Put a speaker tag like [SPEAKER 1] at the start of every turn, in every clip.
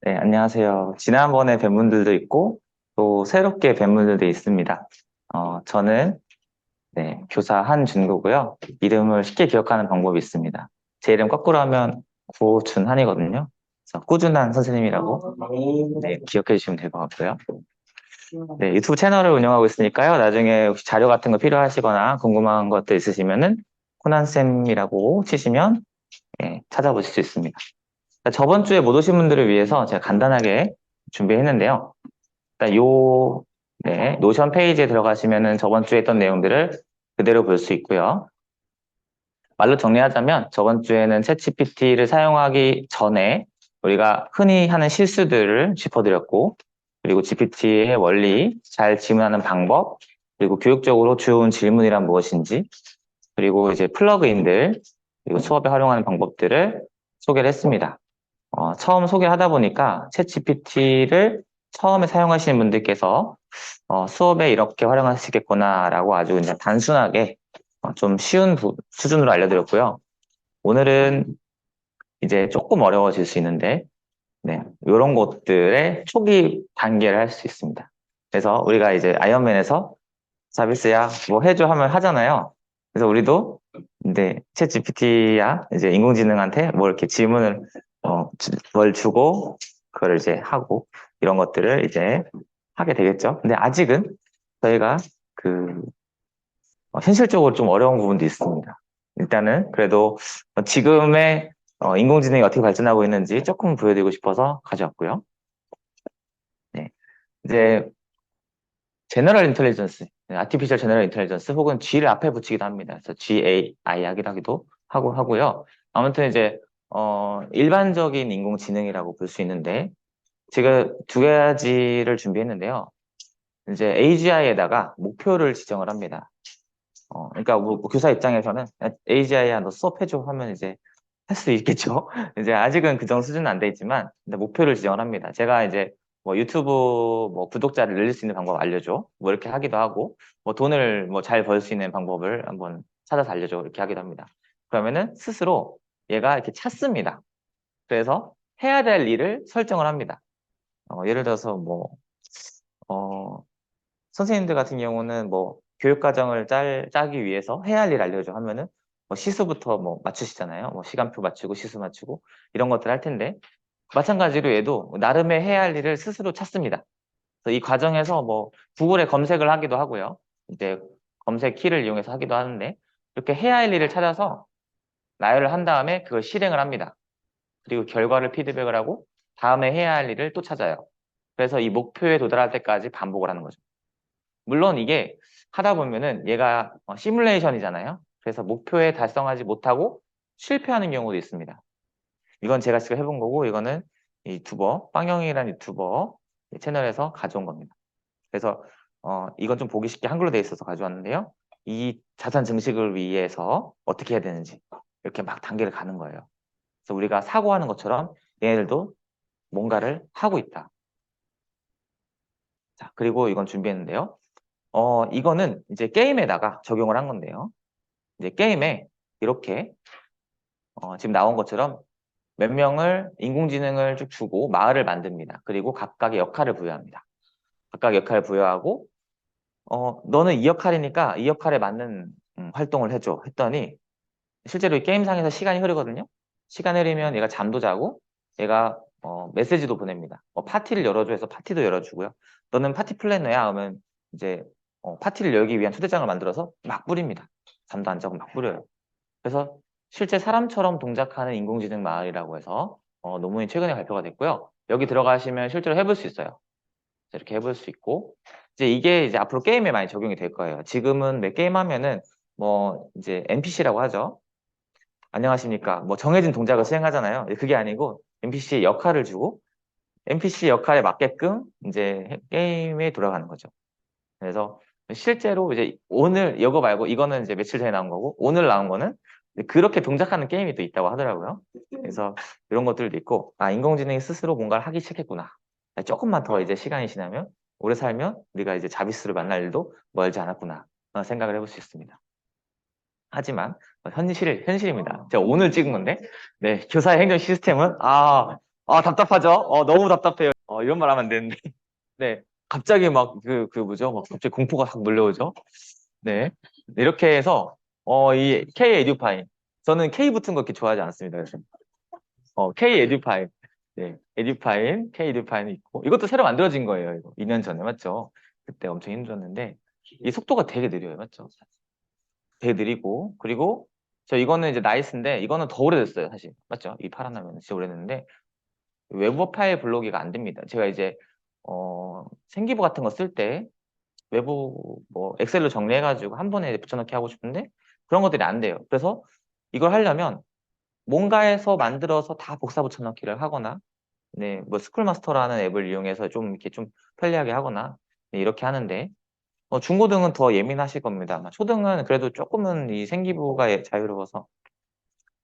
[SPEAKER 1] 네, 안녕하세요. 지난번에 뵌 분들도 있고, 또 새롭게 뵌 분들도 있습니다. 저는, 교사 한준구고요. 이름을 쉽게 기억하는 방법이 있습니다. 제 이름 거꾸로 하면 구준한이거든요. 그래서 꾸준한 선생님이라고, 기억해 주시면 될 것 같고요. 네, 유튜브 채널을 운영하고 있으니까요. 나중에 혹시 자료 같은 거 필요하시거나 궁금한 것도 있으시면은, 코난쌤이라고 치시면, 찾아보실 수 있습니다. 저번 주에 못 오신 분들을 위해서 제가 간단하게 준비했는데요. 일단 노션 페이지에 들어가시면은 저번 주에 했던 내용들을 그대로 볼 수 있고요. 말로 정리하자면 저번 주에는 챗GPT를 사용하기 전에 우리가 흔히 하는 실수들을 짚어드렸고, 그리고 GPT의 원리, 잘 질문하는 방법, 그리고 교육적으로 좋은 질문이란 무엇인지, 그리고 이제 플러그인들, 그리고 수업에 활용하는 방법들을 소개를 했습니다. 처음 소개를 하다 보니까 챗 GPT를 처음에 사용하시는 분들께서 수업에 이렇게 활용하시겠구나라고 아주 그냥 단순하게 좀 쉬운 수준으로 알려드렸고요. 오늘은 이제 조금 어려워질 수 있는데, 이런 것들의 초기 단계를 할 수 있습니다. 그래서 우리가 이제 아이언맨에서 자비스야 뭐 해줘 하면 하잖아요. 그래서 우리도 이제 챗 GPT야 이제 인공지능한테 뭐 이렇게 질문을 뭘 주고 그걸 이제 하고 이런 것들을 이제 하게 되겠죠. 근데 아직은 저희가 그 현실적으로 좀 어려운 부분도 있습니다. 일단은 그래도 지금의 인공지능이 어떻게 발전하고 있는지 조금 보여드리고 싶어서 가져왔고요. 네. 이제 제너럴 인텔리전스, 아티피셜 제너럴 인텔리전스 혹은 G를 앞에 붙이기도 합니다. 그래서 GAI 하기도 하고요. 아무튼 이제 일반적인 인공지능이라고 볼 수 있는데 제가 두 가지를 준비했는데요. 이제 AGI에다가 목표를 지정을 합니다. 그러니까 뭐 교사 입장에서는 AGI야 너 수업해줘 하면 이제 할 수 있겠죠. 이제 아직은 그 정도 수준은 안 돼 있지만 근데 목표를 지정을 합니다. 제가 이제 뭐 유튜브 뭐 구독자를 늘릴 수 있는 방법 알려줘. 뭐 이렇게 하기도 하고 뭐 돈을 뭐 잘 벌 수 있는 방법을 한번 찾아서 알려줘. 이렇게 하기도 합니다. 그러면은 스스로 얘가 이렇게 찾습니다. 그래서 해야 될 일을 설정을 합니다. 예를 들어서 어, 선생님들 같은 경우는 뭐 교육과정을 짜기 위해서 해야 할 일 알려줘 하면은 뭐 시수부터 뭐 맞추시잖아요. 뭐 시간표 맞추고 시수 맞추고 이런 것들 할 텐데 마찬가지로 얘도 나름의 해야 할 일을 스스로 찾습니다. 그래서 이 과정에서 뭐 구글에 검색을 하기도 하고요. 이제 검색 키를 이용해서 하기도 하는데 이렇게 해야 할 일을 찾아서 나열을 한 다음에 그걸 실행을 합니다. 그리고 결과를 피드백을 하고 다음에 해야 할 일을 또 찾아요. 그래서 이 목표에 도달할 때까지 반복을 하는 거죠. 물론 이게 하다 보면은 얘가 시뮬레이션이잖아요. 그래서 목표에 달성하지 못하고 실패하는 경우도 있습니다. 이건 제가 직접 해본 거고 이거는 유튜버 빵영이라는 유튜버 채널에서 가져온 겁니다. 그래서 이건 좀 보기 쉽게 한글로 되어 있어서 가져왔는데요. 이 자산 증식을 위해서 어떻게 해야 되는지 이렇게 막 단계를 가는 거예요. 그래서 우리가 사고하는 것처럼 얘네들도 뭔가를 하고 있다. 자, 그리고 이건 준비했는데요. 이거는 이제 게임에다가 적용을 한 건데요. 이제 게임에 이렇게 지금 나온 것처럼 몇 명을 인공지능을 쭉 주고 마을을 만듭니다. 그리고 각각의 역할을 부여합니다. 각각 역할을 부여하고 너는 이 역할이니까 이 역할에 맞는 활동을 해줘 했더니 실제로 이 게임상에서 시간이 흐르거든요. 시간이 흐르면 얘가 잠도 자고 얘가 메시지도 보냅니다. 파티를 열어줘 해서 파티도 열어주고요. 너는 파티 플래너야 하면 이제 파티를 열기 위한 초대장을 만들어서 막 뿌립니다. 잠도 안 자고 막 뿌려요. 그래서 실제 사람처럼 동작하는 인공지능 마을이라고 해서 논문이 최근에 발표가 됐고요. 여기 들어가시면 실제로 해볼 수 있어요. 이렇게 해볼 수 있고 이제 이게 이제 앞으로 게임에 많이 적용이 될 거예요. 지금은 매 게임 하면은 뭐 이제 NPC라고 하죠. 안녕하십니까. 뭐 정해진 동작을 수행하잖아요. 그게 아니고 NPC의 역할을 주고 NPC 역할에 맞게끔 이제 게임에 돌아가는 거죠. 그래서 실제로 이제 오늘 이거 말고 이거는 이제 며칠 전에 나온 거고 오늘 나온 거는 그렇게 동작하는 게임이 또 있다고 하더라고요. 그래서 이런 것들도 있고 인공지능이 스스로 뭔가를 하기 시작했구나. 조금만 더 이제 시간이 지나면 오래 살면 우리가 이제 자비스를 만날 일도 멀지 않았구나 생각을 해볼 수 있습니다. 하지만 현실입니다. 제가 오늘 찍은 건데 교사의 행정 시스템은 아, 답답하죠? 너무 답답해요. 이런 말 하면 안 되는데. 네. 갑자기 막, 뭐죠? 막 갑자기 공포가 확 몰려오죠? 네. 이렇게 해서, 이 K 에듀파인. 저는 K 붙은 거 그렇게 좋아하지 않습니다. 그래서, K 에듀파인. 네. 에듀파인, K 에듀파인이 있고. 이것도 새로 만들어진 거예요. 이거. 2년 전에, 맞죠? 그때 엄청 힘들었는데, 이 속도가 되게 느려요. 맞죠? 되게 느리고. 그리고, 이거는 이제 나이스인데, 이거는 더 오래됐어요. 사실. 맞죠? 이 파란 화면은 진짜 오래됐는데, 외부 파일 블록이가 안 됩니다. 제가 이제 생기부 같은 거 쓸 때 외부 뭐 엑셀로 정리해가지고 한 번에 붙여넣기 하고 싶은데 그런 것들이 안 돼요. 그래서 이걸 하려면 뭔가에서 만들어서 다 복사 붙여넣기를 하거나 네, 뭐 스쿨마스터라는 앱을 이용해서 좀 이렇게 좀 편리하게 하거나 네, 이렇게 하는데 중고등은 더 예민하실 겁니다. 아마 초등은 그래도 조금은 이 생기부가 자유로워서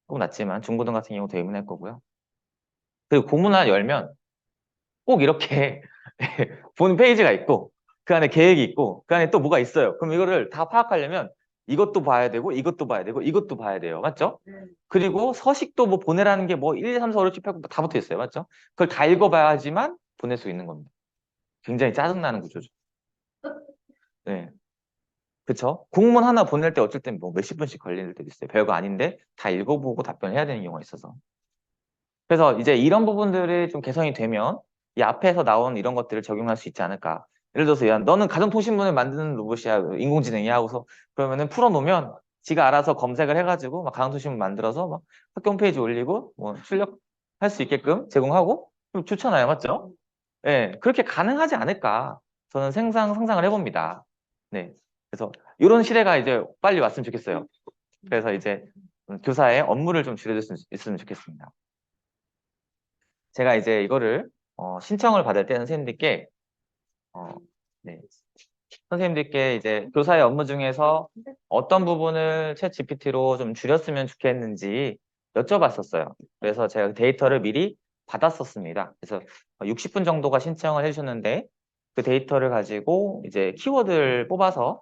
[SPEAKER 1] 조금 낫지만 중고등 같은 경우 더 예민할 거고요. 그리고 고문 하나 열면 꼭 이렇게 본 페이지가 있고 그 안에 계획이 있고 그 안에 또 뭐가 있어요. 그럼 이거를 다 파악하려면 이것도 봐야 되고 이것도 봐야 되고 이것도 봐야 돼요. 맞죠? 그리고 서식도 뭐 보내라는 게 뭐 1, 2, 3, 4, 5, 6, 7, 8, 9 다 붙어 있어요. 맞죠? 그걸 다 읽어봐야지만 보낼 수 있는 겁니다. 굉장히 짜증나는 구조죠. 네. 그쵸? 공문 하나 보낼 때 어쩔 땐 뭐 몇십 분씩 걸릴 때도 있어요. 별거 아닌데 다 읽어보고 답변해야 되는 경우가 있어서. 그래서 이제 이런 부분들이 좀 개선이 되면 이 앞에서 나온 이런 것들을 적용할 수 있지 않을까. 예를 들어서 야, 너는 가정통신문을 만드는 로봇이야, 인공지능이야 하고서 그러면은 풀어놓으면 지가 알아서 검색을 해가지고 막 가정통신문 만들어서 막 학교 홈페이지 올리고 뭐 출력할 수 있게끔 제공하고 그럼 좋잖아요, 맞죠? 네, 그렇게 가능하지 않을까. 저는 상상을 해봅니다. 네, 그래서 이런 시대가 이제 빨리 왔으면 좋겠어요. 그래서 이제 교사의 업무를 좀 줄여줄 수 있으면 좋겠습니다. 제가 이제 이거를 신청을 받을 때 선생님들께 어, 네. 선생님들께 이제 교사의 업무 중에서 어떤 부분을 챗 GPT로 좀 줄였으면 좋겠는지 여쭤봤었어요. 그래서 제가 데이터를 미리 받았었습니다. 그래서 60분 정도가 신청을 해주셨는데 그 데이터를 가지고 이제 키워드를 뽑아서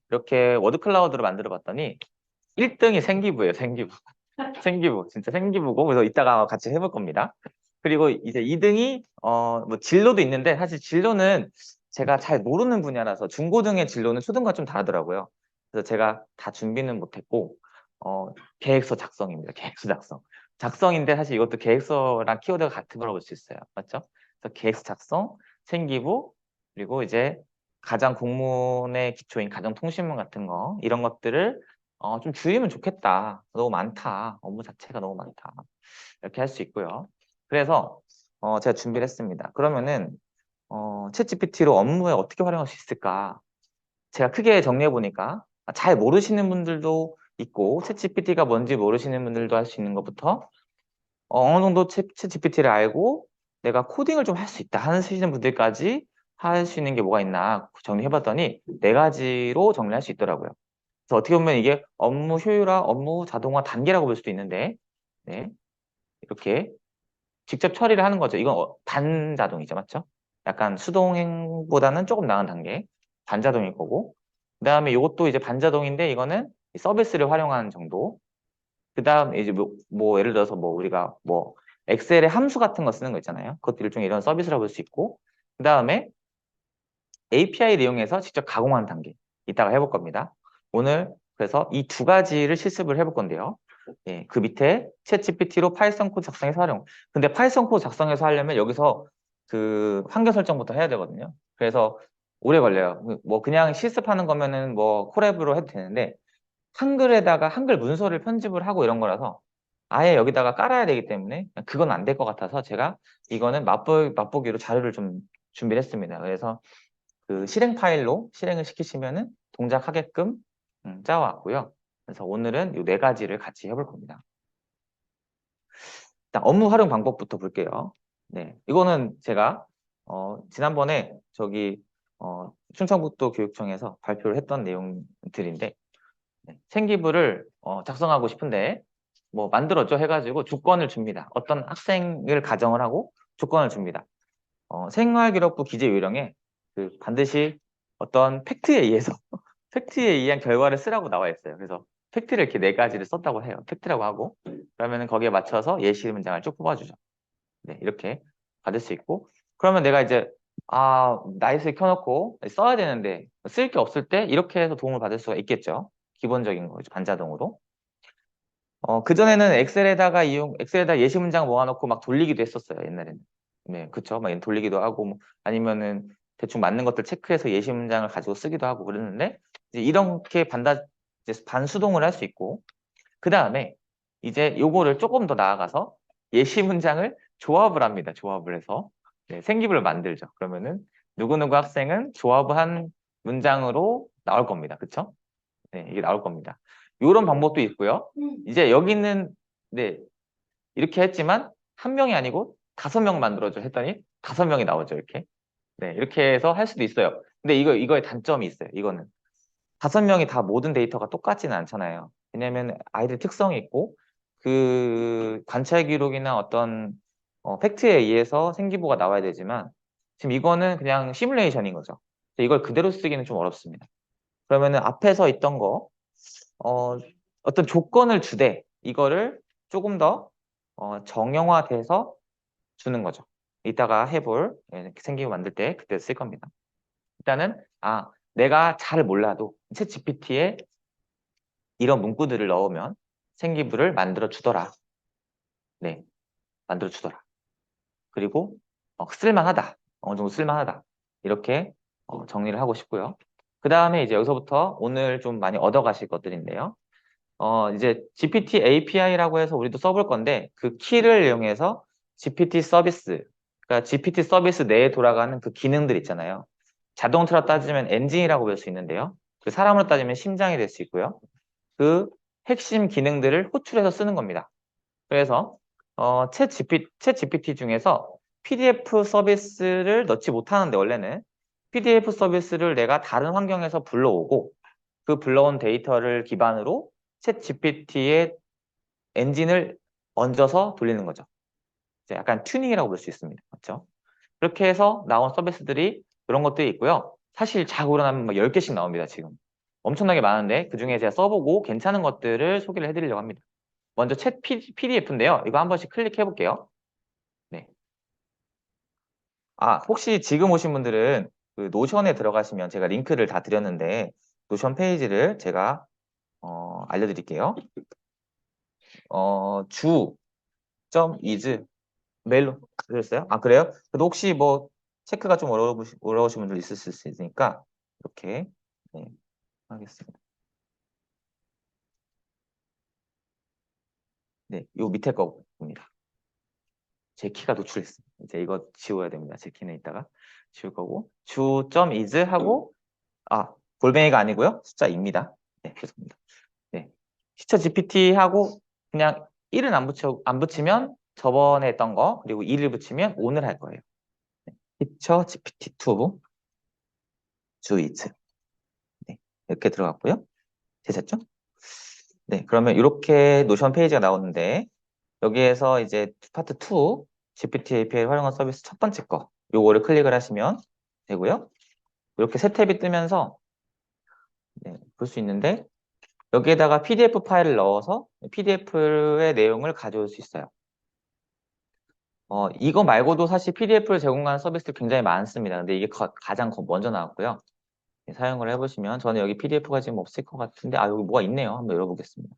[SPEAKER 1] 이렇게 워드 클라우드로 만들어 봤더니 1등이 생기부예요, 생기부. 생기부, 진짜 생기부고, 그래서 이따가 같이 해볼 겁니다. 그리고 이제 2등이, 뭐, 진로도 있는데, 사실 진로는 제가 잘 모르는 분야라서, 중고등의 진로는 초등과 좀 다르더라고요. 그래서 제가 다 준비는 못했고, 어, 계획서 작성입니다. 계획서 작성. 작성인데, 사실 이것도 계획서랑 키워드가 같은 거라고 볼 수 있어요. 맞죠? 그래서 계획서 작성, 생기부, 그리고 이제 가장 공문의 기초인 가정통신문 같은 거, 이런 것들을 좀 줄이면 좋겠다. 너무 많다. 업무 자체가 너무 많다. 이렇게 할 수 있고요. 그래서 제가 준비를 했습니다. 그러면은 챗GPT로 업무에 어떻게 활용할 수 있을까? 제가 크게 정리해 보니까 잘 모르시는 분들도 있고 챗GPT가 뭔지 모르시는 분들도 할 수 있는 것부터 어느 정도 챗GPT를 알고 내가 코딩을 좀 할 수 있다 하시는 분들까지 할 수 있는 게 뭐가 있나 정리해 봤더니 네 가지로 정리할 수 있더라고요. 그래서 어떻게 보면 이게 업무 효율화, 업무 자동화 단계라고 볼 수도 있는데, 네, 이렇게 직접 처리를 하는 거죠. 이건 반자동이죠, 맞죠? 약간 수동행보다는 조금 나은 단계, 반자동일 거고, 그 다음에 이것도 이제 반자동인데 이거는 서비스를 활용하는 정도. 그 다음에 이제 뭐 예를 들어서 뭐 우리가 뭐 엑셀에 함수 같은 거 쓰는 거 있잖아요. 그것도 일종의 이런 서비스라고 볼 수 있고, 그 다음에 API를 이용해서 직접 가공하는 단계. 이따가 해볼 겁니다. 오늘 그래서 이 두 가지를 실습을 해볼 건데요. 예, 그 밑에 챗GPT로 파이썬 코드 작성해서 활용. 근데 파이썬 코드 작성해서 하려면 여기서 그 환경 설정부터 해야 되거든요. 그래서 오래 걸려요. 뭐 그냥 실습하는 거면은 뭐 콜앱으로 해도 되는데 한글에다가 한글 문서를 편집을 하고 이런 거라서 아예 여기다가 깔아야 되기 때문에 그건 안 될 것 같아서 제가 이거는 맛보기로 자료를 좀 준비를 했습니다. 그래서 그 실행 파일로 실행을 시키시면은 동작하게끔 짜왔고요. 그래서 오늘은 이 네 가지를 같이 해볼 겁니다. 일단 업무 활용 방법부터 볼게요. 네, 이거는 제가 지난번에 저기 충청북도 교육청에서 발표를 했던 내용들인데 생기부를 작성하고 싶은데 뭐 만들었죠 해가지고 조건을 줍니다. 어떤 학생을 가정을 하고 조건을 줍니다. 생활기록부 기재 요령에 그 반드시 어떤 팩트에 의해서 팩트에 의한 결과를 쓰라고 나와 있어요. 그래서 팩트를 이렇게 네 가지를 썼다고 해요. 팩트라고 하고 그러면 거기에 맞춰서 예시 문장을 쭉 뽑아주죠. 네, 이렇게 받을 수 있고, 그러면 내가 이제 나이스 켜놓고 써야 되는데 쓸 게 없을 때 이렇게 해서 도움을 받을 수가 있겠죠. 기본적인 거죠. 반자동으로. 그전에는 엑셀에다 예시 문장 모아놓고 막 돌리기도 했었어요, 옛날에는. 네, 그쵸. 막 돌리기도 하고, 뭐 아니면은 대충 맞는 것들 체크해서 예시 문장을 가지고 쓰기도 하고 그랬는데, 이제 이렇게 이제 반수동을 할 수 있고, 그 다음에 이제 요거를 조금 더 나아가서 예시 문장을 조합을 합니다. 조합을 해서. 네, 생기부를 만들죠. 그러면은 누구누구 학생은 조합을 한 문장으로 나올 겁니다. 그쵸? 네, 이게 나올 겁니다. 이런 방법도 있고요. 이제 여기는 네, 이렇게 했지만 한 명이 아니고 5명 만들어줘 했더니 5명이 나오죠. 이렇게. 네, 이렇게 해서 할 수도 있어요. 근데 이거의 단점이 있어요. 이거는 5명이 다 모든 데이터가 똑같지는 않잖아요. 왜냐하면 아이들 특성이 있고 그 관찰 기록이나 어떤 팩트에 의해서 생기부가 나와야 되지만 지금 이거는 그냥 시뮬레이션인 거죠. 이걸 그대로 쓰기는 좀 어렵습니다. 그러면은 앞에서 있던 거 어, 어떤 조건을 주되 이거를 조금 더 정형화돼서 주는 거죠. 이따가 해볼 생기부 만들 때 그때 쓸 겁니다. 일단은 내가 잘 몰라도 챗 GPT에 이런 문구들을 넣으면 생기부를 만들어 주더라. 네, 만들어 주더라. 그리고 쓸만하다. 어느 정도 쓸만하다. 이렇게 정리를 하고 싶고요. 그 다음에 이제 여기서부터 오늘 좀 많이 얻어가실 것들인데요. 이제 GPT API라고 해서 우리도 써볼 건데 그 키를 이용해서 GPT 서비스, 그러니까 GPT 서비스 내에 돌아가는 그 기능들 있잖아요. 자동차로 따지면 엔진이라고 볼 수 있는데요. 그 사람으로 따지면 심장이 될 수 있고요. 그 핵심 기능들을 호출해서 쓰는 겁니다. 그래서 챗 GPT 중에서 PDF 서비스를 넣지 못하는데 원래는 PDF 서비스를 내가 다른 환경에서 불러오고 그 불러온 데이터를 기반으로 챗 GPT의 엔진을 얹어서 돌리는 거죠. 이제 약간 튜닝이라고 볼 수 있습니다. 맞죠? 그렇게 해서 나온 서비스들이 그런 것들이 있고요. 사실 자고 일어나면 막 10개씩 나옵니다, 지금. 엄청나게 많은데 그중에 제가 써보고 괜찮은 것들을 소개를 해드리려고 합니다. 먼저 챗 PDF인데요. 이거 한 번씩 클릭해 볼게요. 네. 혹시 지금 오신 분들은 그 노션에 들어가시면 제가 링크를 다 드렸는데 노션 페이지를 제가 알려드릴게요. 주.is 메일로 드렸어요? 그래요? 그래도 혹시 뭐 체크가 좀 어려우신 분들 있을 수 있으니까 이렇게 네, 하겠습니다. 네, 요 밑에 거입니다. 제 키가 노출했어요. 이제 이거 지워야 됩니다. 제 키는 이따가 지울 거고 주.is 하고 골뱅이가 아니고요. 숫자입니다. 네, 죄송합니다. 네. 티처 GPT 하고 그냥 1은 안 붙이면 저번에 했던 거 그리고 2를 붙이면 오늘 할 거예요. 티처 GPT2 주이즈 네, 이렇게 들어갔고요. 되셨죠? 네, 그러면 이렇게 노션 페이지가 나오는데 여기에서 이제 파트 2 GPT API 활용한 서비스 첫 번째 거 요거를 클릭을 하시면 되고요. 이렇게 새 탭이 뜨면서 네, 볼 수 있는데 여기에다가 PDF 파일을 넣어서 PDF의 내용을 가져올 수 있어요. 이거 말고도 사실 PDF를 제공하는 서비스도 굉장히 많습니다. 근데 이게 가장 먼저 나왔고요. 네, 사용을 해보시면 저는 여기 PDF가 지금 없을 것 같은데 여기 뭐가 있네요. 한번 열어보겠습니다.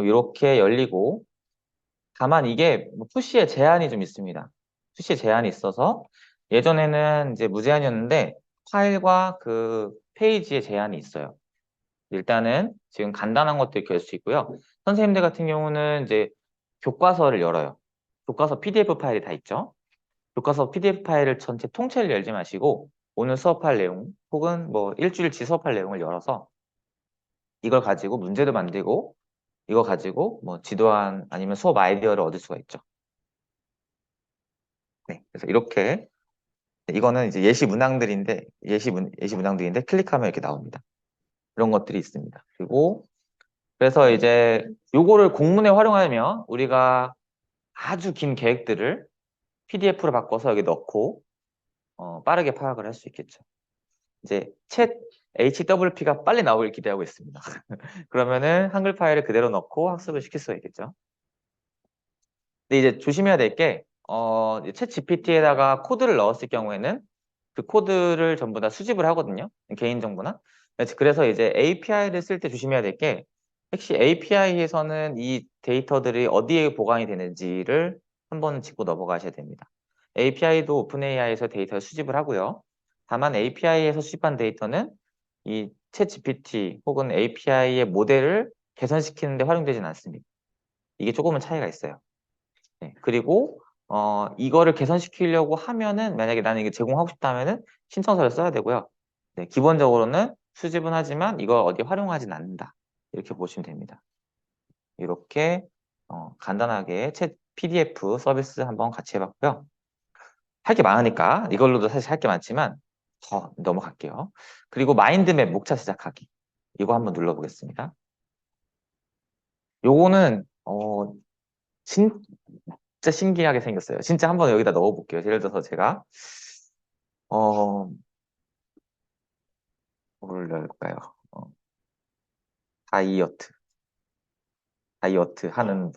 [SPEAKER 1] 이렇게 열리고 다만 이게 뭐 푸시에 제한이 좀 있습니다. 푸시에 제한이 있어서 예전에는 이제 무제한이었는데 파일과 그 페이지에 제한이 있어요. 일단은 지금 간단한 것도 이렇게 열 수 있고요. 선생님들 같은 경우는 이제 교과서를 열어요. 교과서 PDF 파일이 다 있죠. 교과서 PDF 파일을 전체 통째를 열지 마시고 오늘 수업할 내용 혹은 뭐 일주일치 수업할 내용을 열어서 이걸 가지고 문제도 만들고 이거 가지고 뭐 지도안 아니면 수업 아이디어를 얻을 수가 있죠. 네, 그래서 이렇게 이거는 이제 예시 문항들인데 클릭하면 이렇게 나옵니다. 이런 것들이 있습니다. 그리고 그래서 이제 요거를 공문에 활용하면 우리가 아주 긴 계획들을 PDF로 바꿔서 여기 넣고 빠르게 파악을 할 수 있겠죠. 이제 챗 HWP가 빨리 나오길 기대하고 있습니다. 그러면은 한글 파일을 그대로 넣고 학습을 시킬 수가 있겠죠. 근데 이제 조심해야 될 게, 챗 GPT에다가 코드를 넣었을 경우에는 그 코드를 전부 다 수집을 하거든요. 개인정보나. 그래서 이제 API를 쓸 때 조심해야 될 게, 혹시 API에서는 이 데이터들이 어디에 보관이 되는지를 한번 짚고 넘어가셔야 됩니다. API도 오픈AI에서 데이터를 수집을 하고요. 다만 API에서 수집한 데이터는 이 챗 GPT 혹은 API의 모델을 개선시키는 데 활용되지는 않습니다. 이게 조금은 차이가 있어요. 네, 그리고 이거를 개선시키려고 하면은 만약에 나는 이게 제공하고 싶다 하면은 신청서를 써야 되고요. 네, 기본적으로는 수집은 하지만 이걸 어디 활용하진 않는다. 이렇게 보시면 됩니다. 이렇게 간단하게 챗 PDF 서비스 한번 같이 해봤고요. 할 게 많으니까 이걸로도 사실 할 게 많지만 더 넘어갈게요. 그리고 마인드맵 목차 시작하기. 이거 한번 눌러보겠습니다. 요거는 진짜 신기하게 생겼어요. 진짜 한번 여기다 넣어볼게요. 예를 들어서 제가 어 뭐를 넣을까요? 어, 다이어트 하는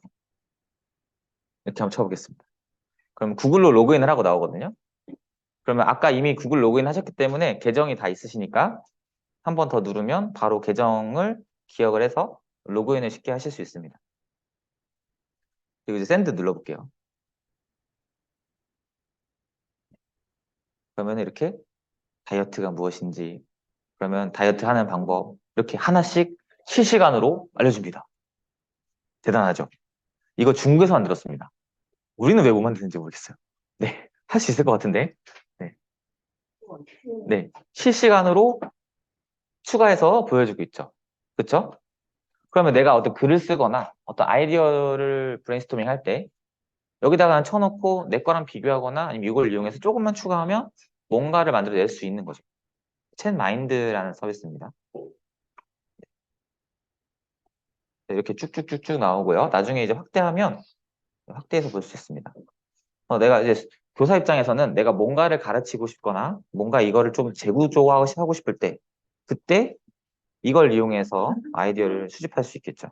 [SPEAKER 1] 이렇게 한번 쳐보겠습니다. 그럼 구글로 로그인을 하고 나오거든요. 그러면 아까 이미 구글 로그인 하셨기 때문에 계정이 다 있으시니까 한 번 더 누르면 바로 계정을 기억을 해서 로그인을 쉽게 하실 수 있습니다. 그리고 이제 샌드 눌러볼게요. 그러면 이렇게 다이어트가 무엇인지, 그러면 다이어트 하는 방법 이렇게 하나씩 실시간으로 알려줍니다. 대단하죠? 이거 중국에서 만들었습니다. 우리는 왜 못 만드는지 모르겠어요. 네, 할 수 있을 것 같은데. 네, 네, 실시간으로 추가해서 보여주고 있죠. 그렇죠? 그러면 내가 어떤 글을 쓰거나 어떤 아이디어를 브레인스토밍 할 때 여기다가 쳐놓고 내 거랑 비교하거나 아니면 이걸 이용해서 조금만 추가하면 뭔가를 만들어낼 수 있는 거죠. 챗 마인드라는 서비스입니다. 이렇게 쭉쭉쭉쭉 나오고요. 나중에 이제 확대하면 확대해서 볼 수 있습니다. 내가 이제 교사 입장에서는 내가 뭔가를 가르치고 싶거나 뭔가 이거를 좀 재구조화하고 싶을 때 그때 이걸 이용해서 아이디어를 수집할 수 있겠죠.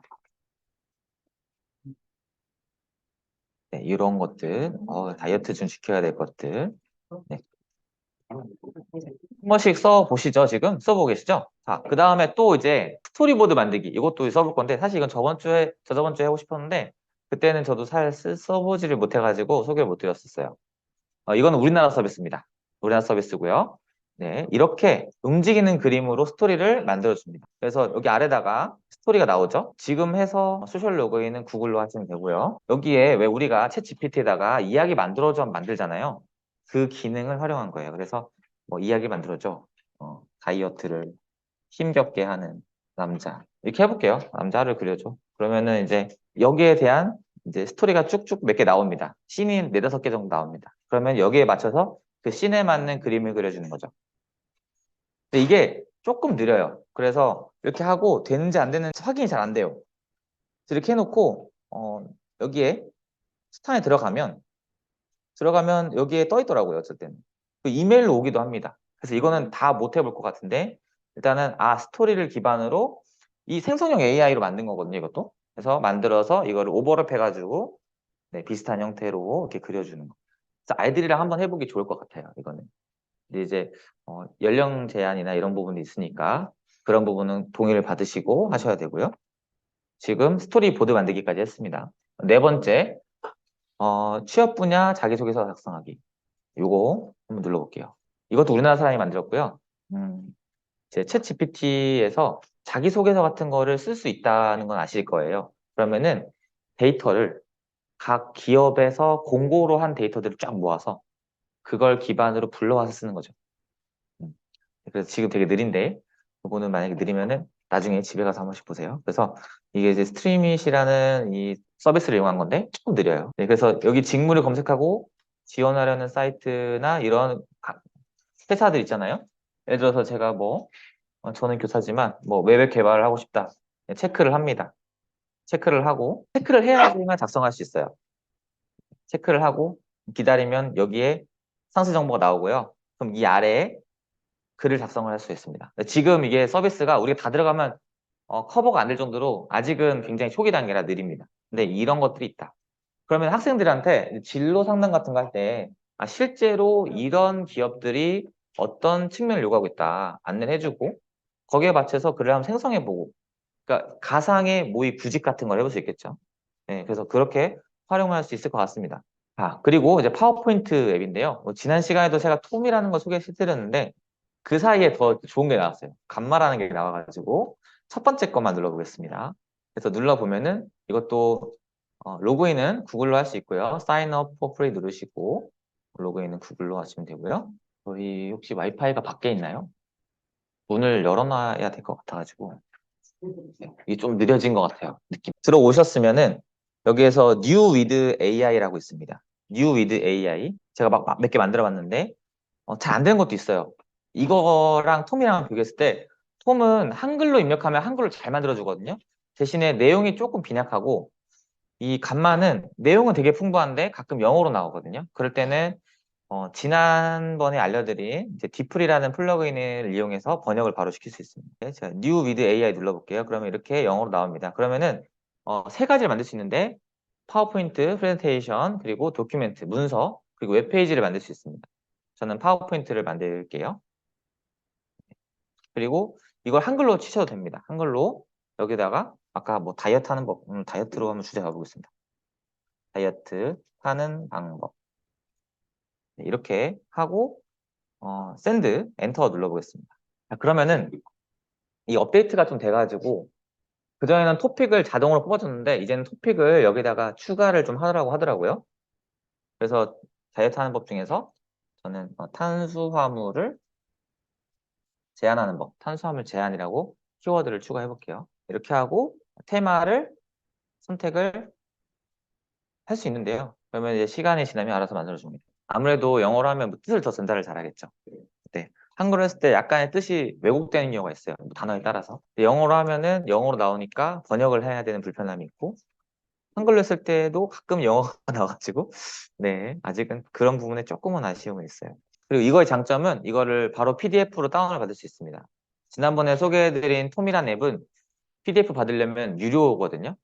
[SPEAKER 1] 네, 이런 것들, 다이어트 좀 지켜야 될 것들. 네. 한 번씩 써보시죠, 지금? 써보고 계시죠? 자, 그 다음에 또 이제 스토리보드 만들기. 이것도 써볼 건데, 사실 이건 저저번 주에 하고 싶었는데, 그때는 저도 써보지를 못해가지고 소개를 못 드렸었어요. 이거는 우리나라 서비스입니다. 우리나라 서비스고요. 네, 이렇게 움직이는 그림으로 스토리를 만들어줍니다. 그래서 여기 아래다가 스토리가 나오죠? 지금 해서 소셜 로그인은 구글로 하시면 되고요. 여기에 왜 우리가 챗 GPT에다가 이야기 만들어줘 만들잖아요. 그 기능을 활용한 거예요. 그래서 뭐 이야기 만들어줘. 다이어트를 힘겹게 하는 남자. 이렇게 해볼게요. 남자를 그려줘. 그러면은 이제 여기에 대한 이제 스토리가 쭉쭉 몇 개 나옵니다. 씬이 4~5개 정도 나옵니다. 그러면 여기에 맞춰서 그 씬에 맞는 그림을 그려주는 거죠. 근데 이게 조금 느려요. 그래서 이렇게 하고 되는지 안 되는지 확인이 잘 안 돼요. 이렇게 해놓고 여기에 스탄에 들어가면 여기에 떠 있더라고요. 어쩔 때는. 그 이메일로 오기도 합니다. 그래서 이거는 다 못 해볼 것 같은데 일단은 스토리를 기반으로 이 생성형 AI로 만든 거거든요. 이것도. 그래서 만들어서 이거를 오버랩 해가지고 네, 비슷한 형태로 이렇게 그려주는 거. 그래서 아이들이랑 한번 해보기 좋을 것 같아요. 이거는. 근데 이제 연령 제한이나 이런 부분이 있으니까 그런 부분은 동의를 받으시고 하셔야 되고요. 지금 스토리보드 만들기까지 했습니다. 네 번째, 취업 분야 자기소개서 작성하기. 요거 한번 눌러볼게요. 이것도 우리나라 사람이 만들었고요. 제 챗 GPT에서 자기소개서 같은 거를 쓸 수 있다는 건 아실 거예요. 그러면은 데이터를 각 기업에서 공고로 한 데이터들을 쫙 모아서 그걸 기반으로 불러와서 쓰는 거죠. 음. 그래서 지금 되게 느린데 이거는 만약에 느리면은 나중에 집에 가서 한 번씩 보세요. 그래서 이게 이제 스트리밋이라는 이 서비스를 이용한 건데 조금 느려요. 네, 그래서 여기 직무를 검색하고 지원하려는 사이트나 이런 회사들 있잖아요. 예를 들어서 제가 저는 교사지만 웹 개발을 하고 싶다. 네, 체크를 합니다. 체크를 하고 체크를 해야지만 작성할 수 있어요. 체크를 하고 기다리면 여기에 상세 정보가 나오고요. 그럼 이 아래에 글을 작성을 할 수 있습니다. 지금 이게 서비스가 우리가 다 들어가면 커버가 안 될 정도로 아직은 굉장히 초기 단계라 느립니다. 근데 이런 것들이 있다. 그러면 학생들한테 진로 상담 같은 거 할 때, 실제로 이런 기업들이 어떤 측면을 요구하고 있다. 안내를 해주고, 거기에 맞춰서 글을 한번 생성해보고, 그러니까 가상의 모의 구직 같은 걸 해볼 수 있겠죠. 네, 그래서 그렇게 활용할 수 있을 것 같습니다. 그리고 이제 파워포인트 앱인데요. 지난 시간에도 제가 톰이라는 걸 소개해드렸는데, 그 사이에 더 좋은 게 나왔어요. 감마라는 게 나와가지고, 첫 번째 것만 눌러보겠습니다. 그래서 눌러보면은 이것도 로그인은 구글로 할 수 있고요. Sign up for free 누르시고, 로그인은 구글로 하시면 되고요. 저희 혹시 와이파이가 밖에 있나요? 문을 열어놔야 될 것 같아가지고. 이게 좀 느려진 것 같아요. 느낌. 들어오셨으면은 여기에서 New with AI라고 있습니다. New with AI. 제가 막 몇 개 만들어 봤는데 잘 안 되는 것도 있어요. 이거랑 톰이랑 비교했을 때 톰은 한글로 입력하면 한글로 잘 만들어 주거든요. 대신에 내용이 조금 빈약하고 이 간만은 내용은 되게 풍부한데 가끔 영어로 나오거든요. 그럴 때는 지난번에 알려드린 이제 디플이라는 플러그인을 이용해서 번역을 바로 시킬 수 있습니다. 제가 New with AI 눌러볼게요. 그러면 이렇게 영어로 나옵니다. 그러면은 세 가지를 만들 수 있는데 파워포인트, 프레젠테이션, 그리고 도큐멘트, 문서, 그리고 웹페이지를 만들 수 있습니다. 저는 파워포인트를 만들게요. 그리고 이걸 한글로 치셔도 됩니다. 한글로 여기다가 아까 뭐 다이어트 하는 법, 다이어트로 한번 주제 가보겠습니다. 다이어트 하는 방법. 네, 이렇게 하고 샌드 엔터 눌러보겠습니다. 그러면은 이 업데이트가 좀 돼가지고 그전에는 토픽을 자동으로 뽑아줬는데 이제는 토픽을 여기다가 추가를 좀 하라고 하더라고요. 그래서 다이어트 하는 법 중에서 저는 탄수화물을 제한하는 법, 탄수화물 제한이라고 키워드를 추가해 볼게요. 이렇게 하고 테마를 선택을 할 수 있는데요. 그러면 이제 시간이 지나면 알아서 만들어줍니다. 아무래도 영어로 하면 뭐 뜻을 더 전달을 잘하겠죠. 네. 한글로 했을 때 약간의 뜻이 왜곡되는 경우가 있어요. 뭐 단어에 따라서. 영어로 하면은 영어로 나오니까 번역을 해야 되는 불편함이 있고, 한글로 했을 때도 가끔 영어가 나와가지고, 네. 아직은 그런 부분에 조금은 아쉬움이 있어요. 그리고 이거의 장점은 이거를 바로 PDF로 다운을 받을 수 있습니다. 지난번에 소개해드린 톰이란 앱은 PDF 받으려면 유료거든요.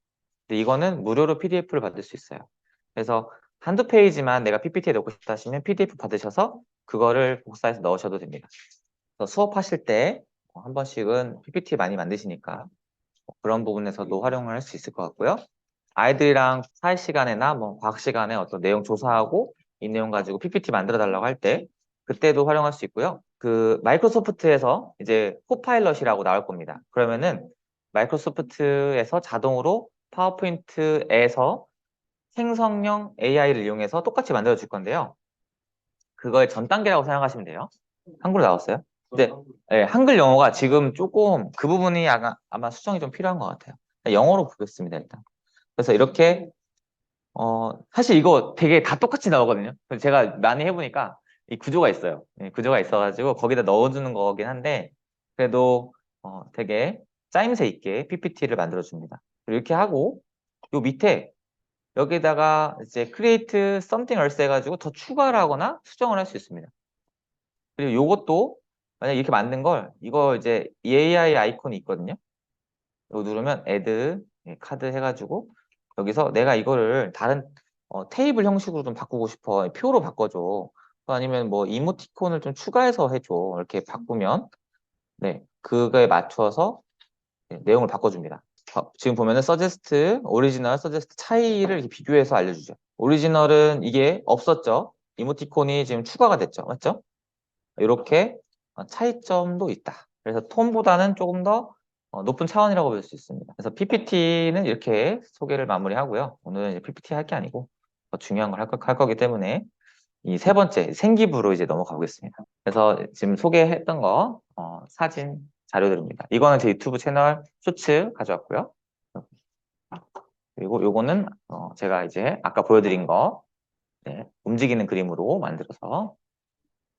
[SPEAKER 1] 근데 이거는 무료로 PDF를 받을 수 있어요. 그래서 한두 페이지만 내가 PPT에 넣고 싶다 하시면 PDF 받으셔서 그거를 복사해서 넣으셔도 됩니다. 그래서 수업하실 때 한 번씩은 PPT 많이 만드시니까 그런 부분에서도 활용을 할 수 있을 것 같고요. 아이들이랑 사회 시간에나 뭐 과학 시간에 어떤 내용 조사하고 이 내용 가지고 PPT 만들어 달라고 할 때 그때도 활용할 수 있고요. 그 마이크로소프트에서 이제 코파일럿이라고 나올 겁니다. 그러면은 마이크로소프트에서 자동으로 파워포인트에서 생성형 AI를 이용해서 똑같이 만들어 줄 건데요. 그걸 전 단계라고 생각하시면 돼요. 한글로 나왔어요? 근데 네, 한글 영어가 지금 조금 그 부분이 아마 수정이 좀 필요한 것 같아요. 영어로 보겠습니다, 일단. 그래서 이렇게 사실 이거 되게 다 똑같이 나오거든요. 그래서 제가 많이 해보니까 이 구조가 있어요. 구조가 있어가지고 거기다 넣어주는 거긴 한데 그래도 되게 짜임새 있게 PPT를 만들어줍니다. 이렇게 하고 요 밑에 여기다가 이제 create something else 해가지고 더 추가를 하거나 수정을 할 수 있습니다. 그리고 요것도 만약 이렇게 만든 걸 이거 이제 AI 아이콘이 있거든요. 이거 누르면 add 카드 해가지고 여기서 내가 이거를 다른 테이블 형식으로 좀 바꾸고 싶어. 표로 바꿔줘. 아니면 뭐 이모티콘을 좀 추가해서 해줘. 이렇게 바꾸면 네 그거에 맞춰서 내용을 바꿔줍니다. 지금 보면은 suggest, 오리지널, suggest 차이를 이렇게 비교해서 알려주죠. 오리지널은 이게 없었죠. 이모티콘이 지금 추가가 됐죠. 맞죠? 이렇게 차이점도 있다. 그래서 톤보다는 조금 더 높은 차원이라고 볼 수 있습니다. 그래서 PPT는 이렇게 소개를 마무리하고요. 오늘은 PPT 할 게 아니고 더 중요한 걸 할 거기 때문에 이 세 번째 생기부로 이제 넘어가 보겠습니다. 그래서 지금 소개했던 거 사진 자료들입니다. 이거는 제 유튜브 채널 쇼츠 가져왔고요. 그리고 요거는 제가 이제 아까 보여드린 거 네, 움직이는 그림으로 만들어서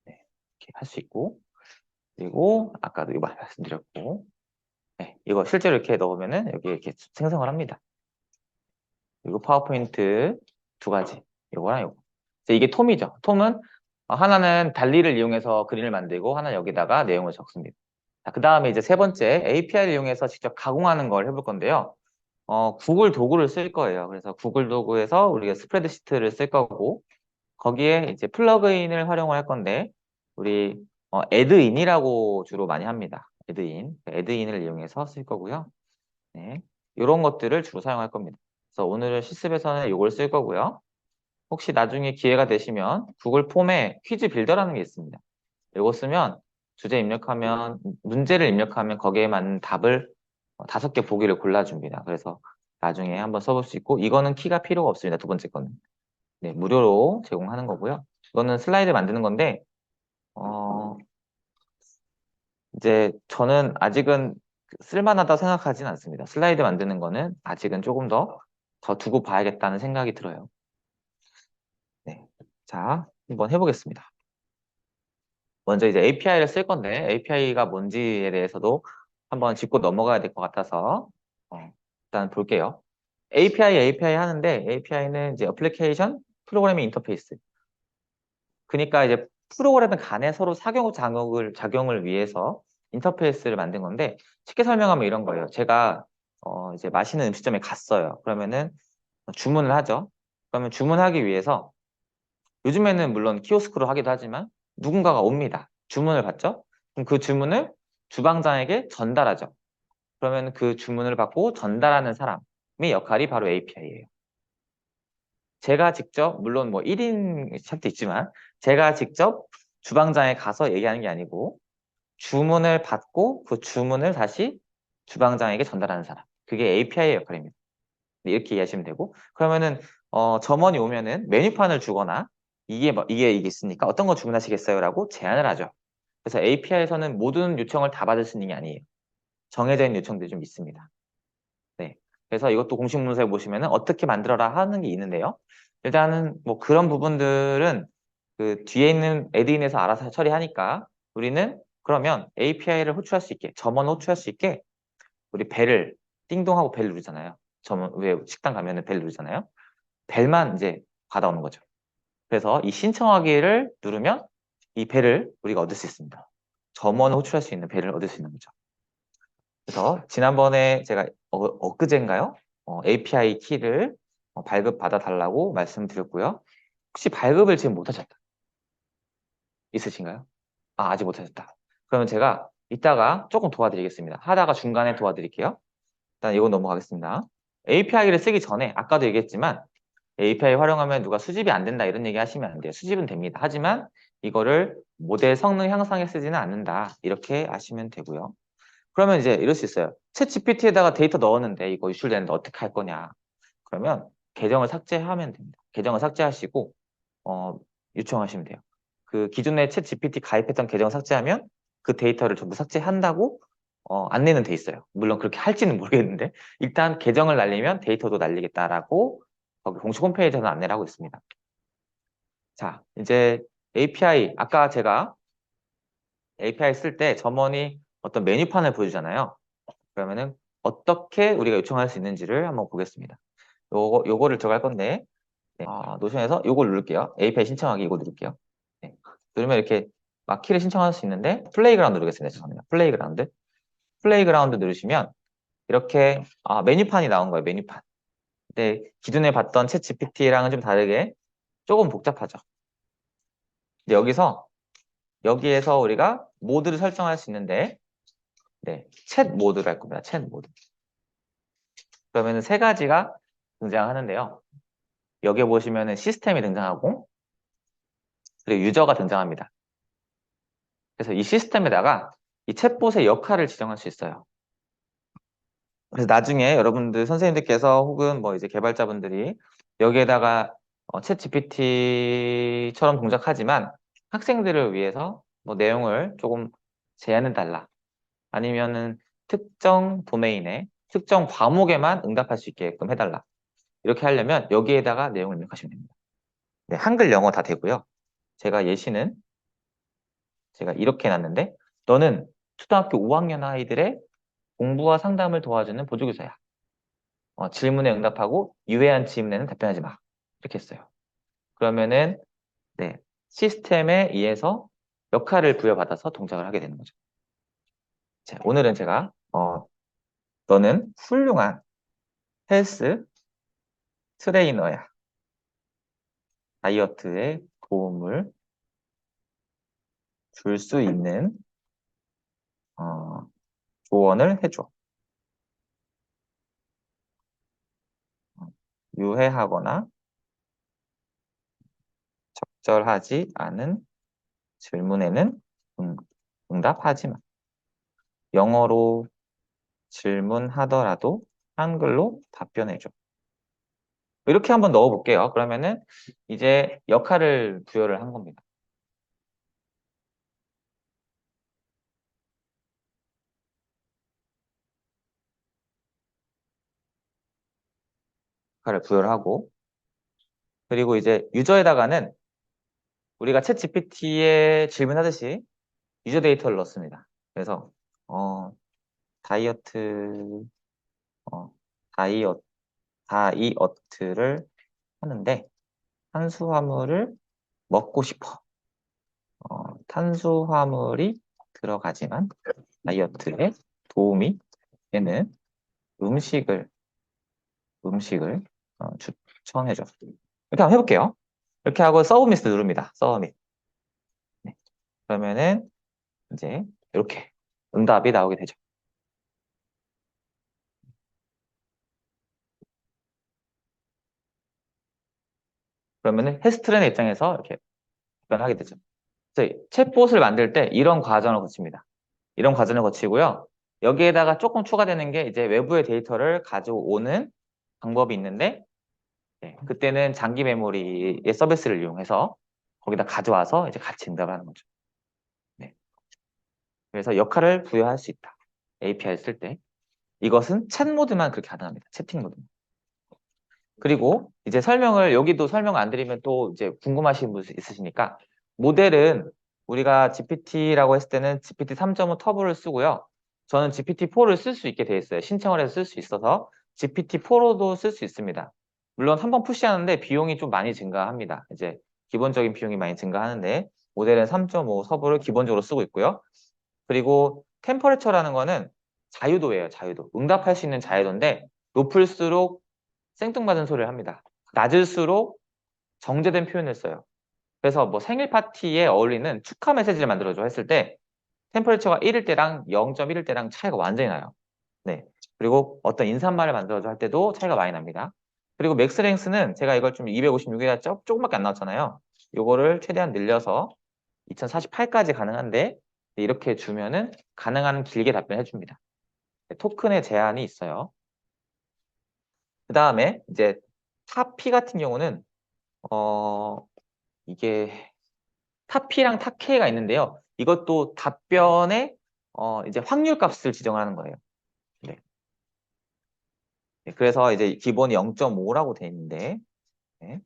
[SPEAKER 1] 네, 이렇게 할 수 있고 그리고 아까도 이거 말씀드렸고 네, 이거 실제로 이렇게 넣으면은 여기 이렇게 생성을 합니다. 그리고 파워포인트 두 가지 이거랑 이거. 이게 톰이죠. 톰은 하나는 달리를 이용해서 그림을 만들고 하나는 여기다가 내용을 적습니다. 그 다음에 이제 세 번째 API를 이용해서 직접 가공하는 걸 해볼 건데요. 구글 도구를 쓸 거예요. 그래서 구글 도구에서 우리가 스프레드시트를 쓸 거고, 거기에 이제 플러그인을 활용을 할 건데, 우리 애드인이라고 주로 많이 합니다. 애드인을 이용해서 쓸 거고요. 네. 이런 것들을 주로 사용할 겁니다. 그래서 오늘은 실습에서는 이걸 쓸 거고요. 혹시 나중에 기회가 되시면 구글 폼에 퀴즈 빌더라는 게 있습니다. 이거 쓰면 주제 입력하면 문제를 입력하면 거기에 맞는 답을 5개 보기를 골라줍니다. 그래서 나중에 한번 써볼 수 있고 이거는 키가 필요가 없습니다. 두 번째 거는 네, 무료로 제공하는 거고요. 이거는 슬라이드 만드는 건데 이제 저는 아직은 쓸만하다 생각하진 않습니다. 슬라이드 만드는 거는 아직은 조금 더 두고 봐야겠다는 생각이 들어요. 네. 자, 한번 해보겠습니다. 먼저 이제 API를 쓸 건데 API가 뭔지에 대해서도 한번 짚고 넘어가야 될 것 같아서 일단 볼게요. API 하는데 API는 이제 애플리케이션 프로그래밍 인터페이스. 그러니까 이제 프로그램 간에 서로 작용을 위해서 인터페이스를 만든 건데 쉽게 설명하면 이런 거예요. 제가 이제 맛있는 음식점에 갔어요. 그러면은 주문을 하죠. 그러면 주문하기 위해서 요즘에는 물론 키오스크로 하기도 하지만 누군가가 옵니다. 주문을 받죠? 그럼 그 주문을 주방장에게 전달하죠. 그러면 그 주문을 받고 전달하는 사람의 역할이 바로 API예요. 제가 직접, 물론 뭐 1인 샵도 있지만 제가 직접 주방장에 가서 얘기하는 게 아니고 주문을 받고 그 주문을 다시 주방장에게 전달하는 사람. 그게 API의 역할입니다. 이렇게 이해하시면 되고 그러면은 점원이 오면은 메뉴판을 주거나 이게 있으니까 어떤 거 주문하시겠어요? 라고 제안을 하죠. 그래서 API에서는 모든 요청을 다 받을 수 있는 게 아니에요. 정해져 있는 요청들이 좀 있습니다. 네. 그래서 이것도 공식 문서에 보시면은 어떻게 만들어라 하는 게 있는데요. 일단은 뭐 그런 부분들은 그 뒤에 있는 애드인에서 알아서 처리하니까 우리는 그러면 API를 호출할 수 있게 점원 호출할 수 있게 우리 벨을 띵동하고 벨 누르잖아요. 점원 왜 식당 가면은 벨 누르잖아요. 벨만 이제 받아오는 거죠. 그래서 이 신청하기를 누르면 이 벨을 우리가 얻을 수 있습니다. 점원을 호출할 수 있는 벨을 얻을 수 있는 거죠. 그래서 지난번에 제가 엊그제인가요? API 키를 발급 받아달라고 말씀드렸고요. 혹시 발급을 지금 못하셨다? 있으신가요? 아, 아직 못하셨다. 그러면 제가 이따가 조금 도와드리겠습니다. 하다가 중간에 도와드릴게요. 일단 이거 넘어가겠습니다. API를 쓰기 전에 아까도 얘기했지만 API 활용하면 누가 수집이 안 된다 이런 얘기 하시면 안 돼요. 수집은 됩니다. 하지만 이거를 모델 성능 향상에 쓰지는 않는다. 이렇게 아시면 되고요. 그러면 이제 이럴 수 있어요. 챗 GPT에다가 데이터 넣었는데 이거 유출되는데 어떻게 할 거냐. 그러면 계정을 삭제하면 됩니다. 계정을 삭제하시고 어, 요청하시면 돼요. 그 기존에 챗 GPT 가입했던 계정 삭제하면 그 데이터를 전부 삭제한다고 안내는 돼 있어요. 물론 그렇게 할지는 모르겠는데 일단 계정을 날리면 데이터도 날리겠다라고 거기 공식 홈페이지에서 안내를 하고 있습니다. 자, 이제 API 아까 제가 API 쓸 때 점원이 어떤 메뉴판을 보여주잖아요. 그러면은 어떻게 우리가 요청할 수 있는지를 한번 보겠습니다. 요거를 들어갈 건데 노션에서 요걸 누를게요. API 신청하기 이거 누를게요. 네. 누르면 이렇게 막 키를 신청할 수 있는데 플레이그라운드 누르겠습니다. 죄송합니다. 플레이그라운드 누르시면 이렇게 메뉴판이 나온 거예요. 메뉴판. 근데 기존에 봤던 챗 GPT랑은 좀 다르게 조금 복잡하죠. 근데 여기에서 우리가 모드를 설정할 수 있는데 네, 챗 모드를 할 겁니다. 챗 모드. 그러면 세 가지가 등장하는데요. 여기에 보시면은 시스템이 등장하고 그리고 유저가 등장합니다. 그래서 이 시스템에다가 이 챗봇의 역할을 지정할 수 있어요. 그래서 나중에 여러분들 선생님들께서 혹은 뭐 이제 개발자분들이 여기에다가 챗 GPT처럼 동작하지만 학생들을 위해서 뭐 내용을 조금 제한해 달라. 아니면은 특정 도메인에 특정 과목에만 응답할 수 있게끔 해달라. 이렇게 하려면 여기에다가 내용을 입력하시면 됩니다. 네, 한글, 영어 다 되고요. 제가 예시는 제가 이렇게 해놨는데 너는 초등학교 5학년 아이들의 공부와 상담을 도와주는 보조교사야. 질문에 응답하고 유해한 질문에는 답변하지 마. 이렇게 했어요. 그러면은 네, 시스템에 의해서 역할을 부여받아서 동작을 하게 되는 거죠. 자, 오늘은 제가 너는 훌륭한 헬스 트레이너야. 다이어트에 도움을 줄 수 있는 어, 조언을 해줘. 유해하거나 적절하지 않은 질문에는 응, 응답하지 마. 영어로 질문하더라도 한글로 답변해줘. 이렇게 한번 넣어볼게요. 그러면은 이제 역할을 부여를 한 겁니다. 역할을 부여를 하고 그리고 이제 유저에다가는 우리가 챗 GPT에 질문하듯이 유저 데이터를 넣습니다. 그래서 어, 다이어트 어, 다이어 다이어트를 하는데 탄수화물을 먹고 싶어. 탄수화물이 들어가지만 다이어트에 도움이 되는 음식을 음식을 추천해줘. 이렇게 한번 해볼게요. 이렇게 하고 서브미스 누릅니다. 서브밋. 네. 그러면은 이제 이렇게 응답이 나오게 되죠. 그러면은 헤스트레의 입장에서 이렇게 답변하게 되죠. 그래서 챗봇을 만들 때 이런 과정을 거칩니다. 이런 과정을 거치고요. 여기에다가 조금 추가되는 게 이제 외부의 데이터를 가져오는 방법이 있는데 그때는 장기 메모리의 서비스를 이용해서 거기다 가져와서 이제 같이 응답을 하는 거죠. 네. 그래서 역할을 부여할 수 있다. API 쓸 때. 이것은 챗 모드만 그렇게 가능합니다. 채팅 모드. 그리고 이제 설명을 여기도 설명 안 드리면 또 이제 궁금하신 분 있으시니까 모델은 우리가 GPT라고 했을 때는 GPT 3.5 터보를 쓰고요. 저는 GPT-4를 쓸 수 있게 돼 있어요. 신청을 해서 쓸 수 있어서 GPT-4로도 쓸 수 있습니다. 물론 한번 푸시하는데 비용이 좀 많이 증가합니다. 이제 기본적인 비용이 많이 증가하는데 모델은 3.5 서버를 기본적으로 쓰고 있고요. 그리고 템퍼레처라는 거는 자유도예요. 자유도. 응답할 수 있는 자유도인데 높을수록 생뚱맞은 소리를 합니다. 낮을수록 정제된 표현을 써요. 그래서 뭐 생일 파티에 어울리는 축하 메시지를 만들어줘 했을 때 템퍼레처가 1일 때랑 0.1일 때랑 차이가 완전히 나요. 네. 그리고 어떤 인사말을 만들어줘 할 때도 차이가 많이 납니다. 그리고 맥스랭스는 제가 이걸 좀 256이라 조금밖에 안 나왔잖아요. 이거를 최대한 늘려서 2048까지 가능한데 이렇게 주면은 가능한 길게 답변해 줍니다. 토큰의 제한이 있어요. 그 다음에 이제 타피 같은 경우는 어 이게 타피랑 타케가 있는데요. 이것도 답변의 이제 확률 값을 지정을 하는 거예요. 네. 그래서 이제 기본이 0.5라고 돼 있는데 네.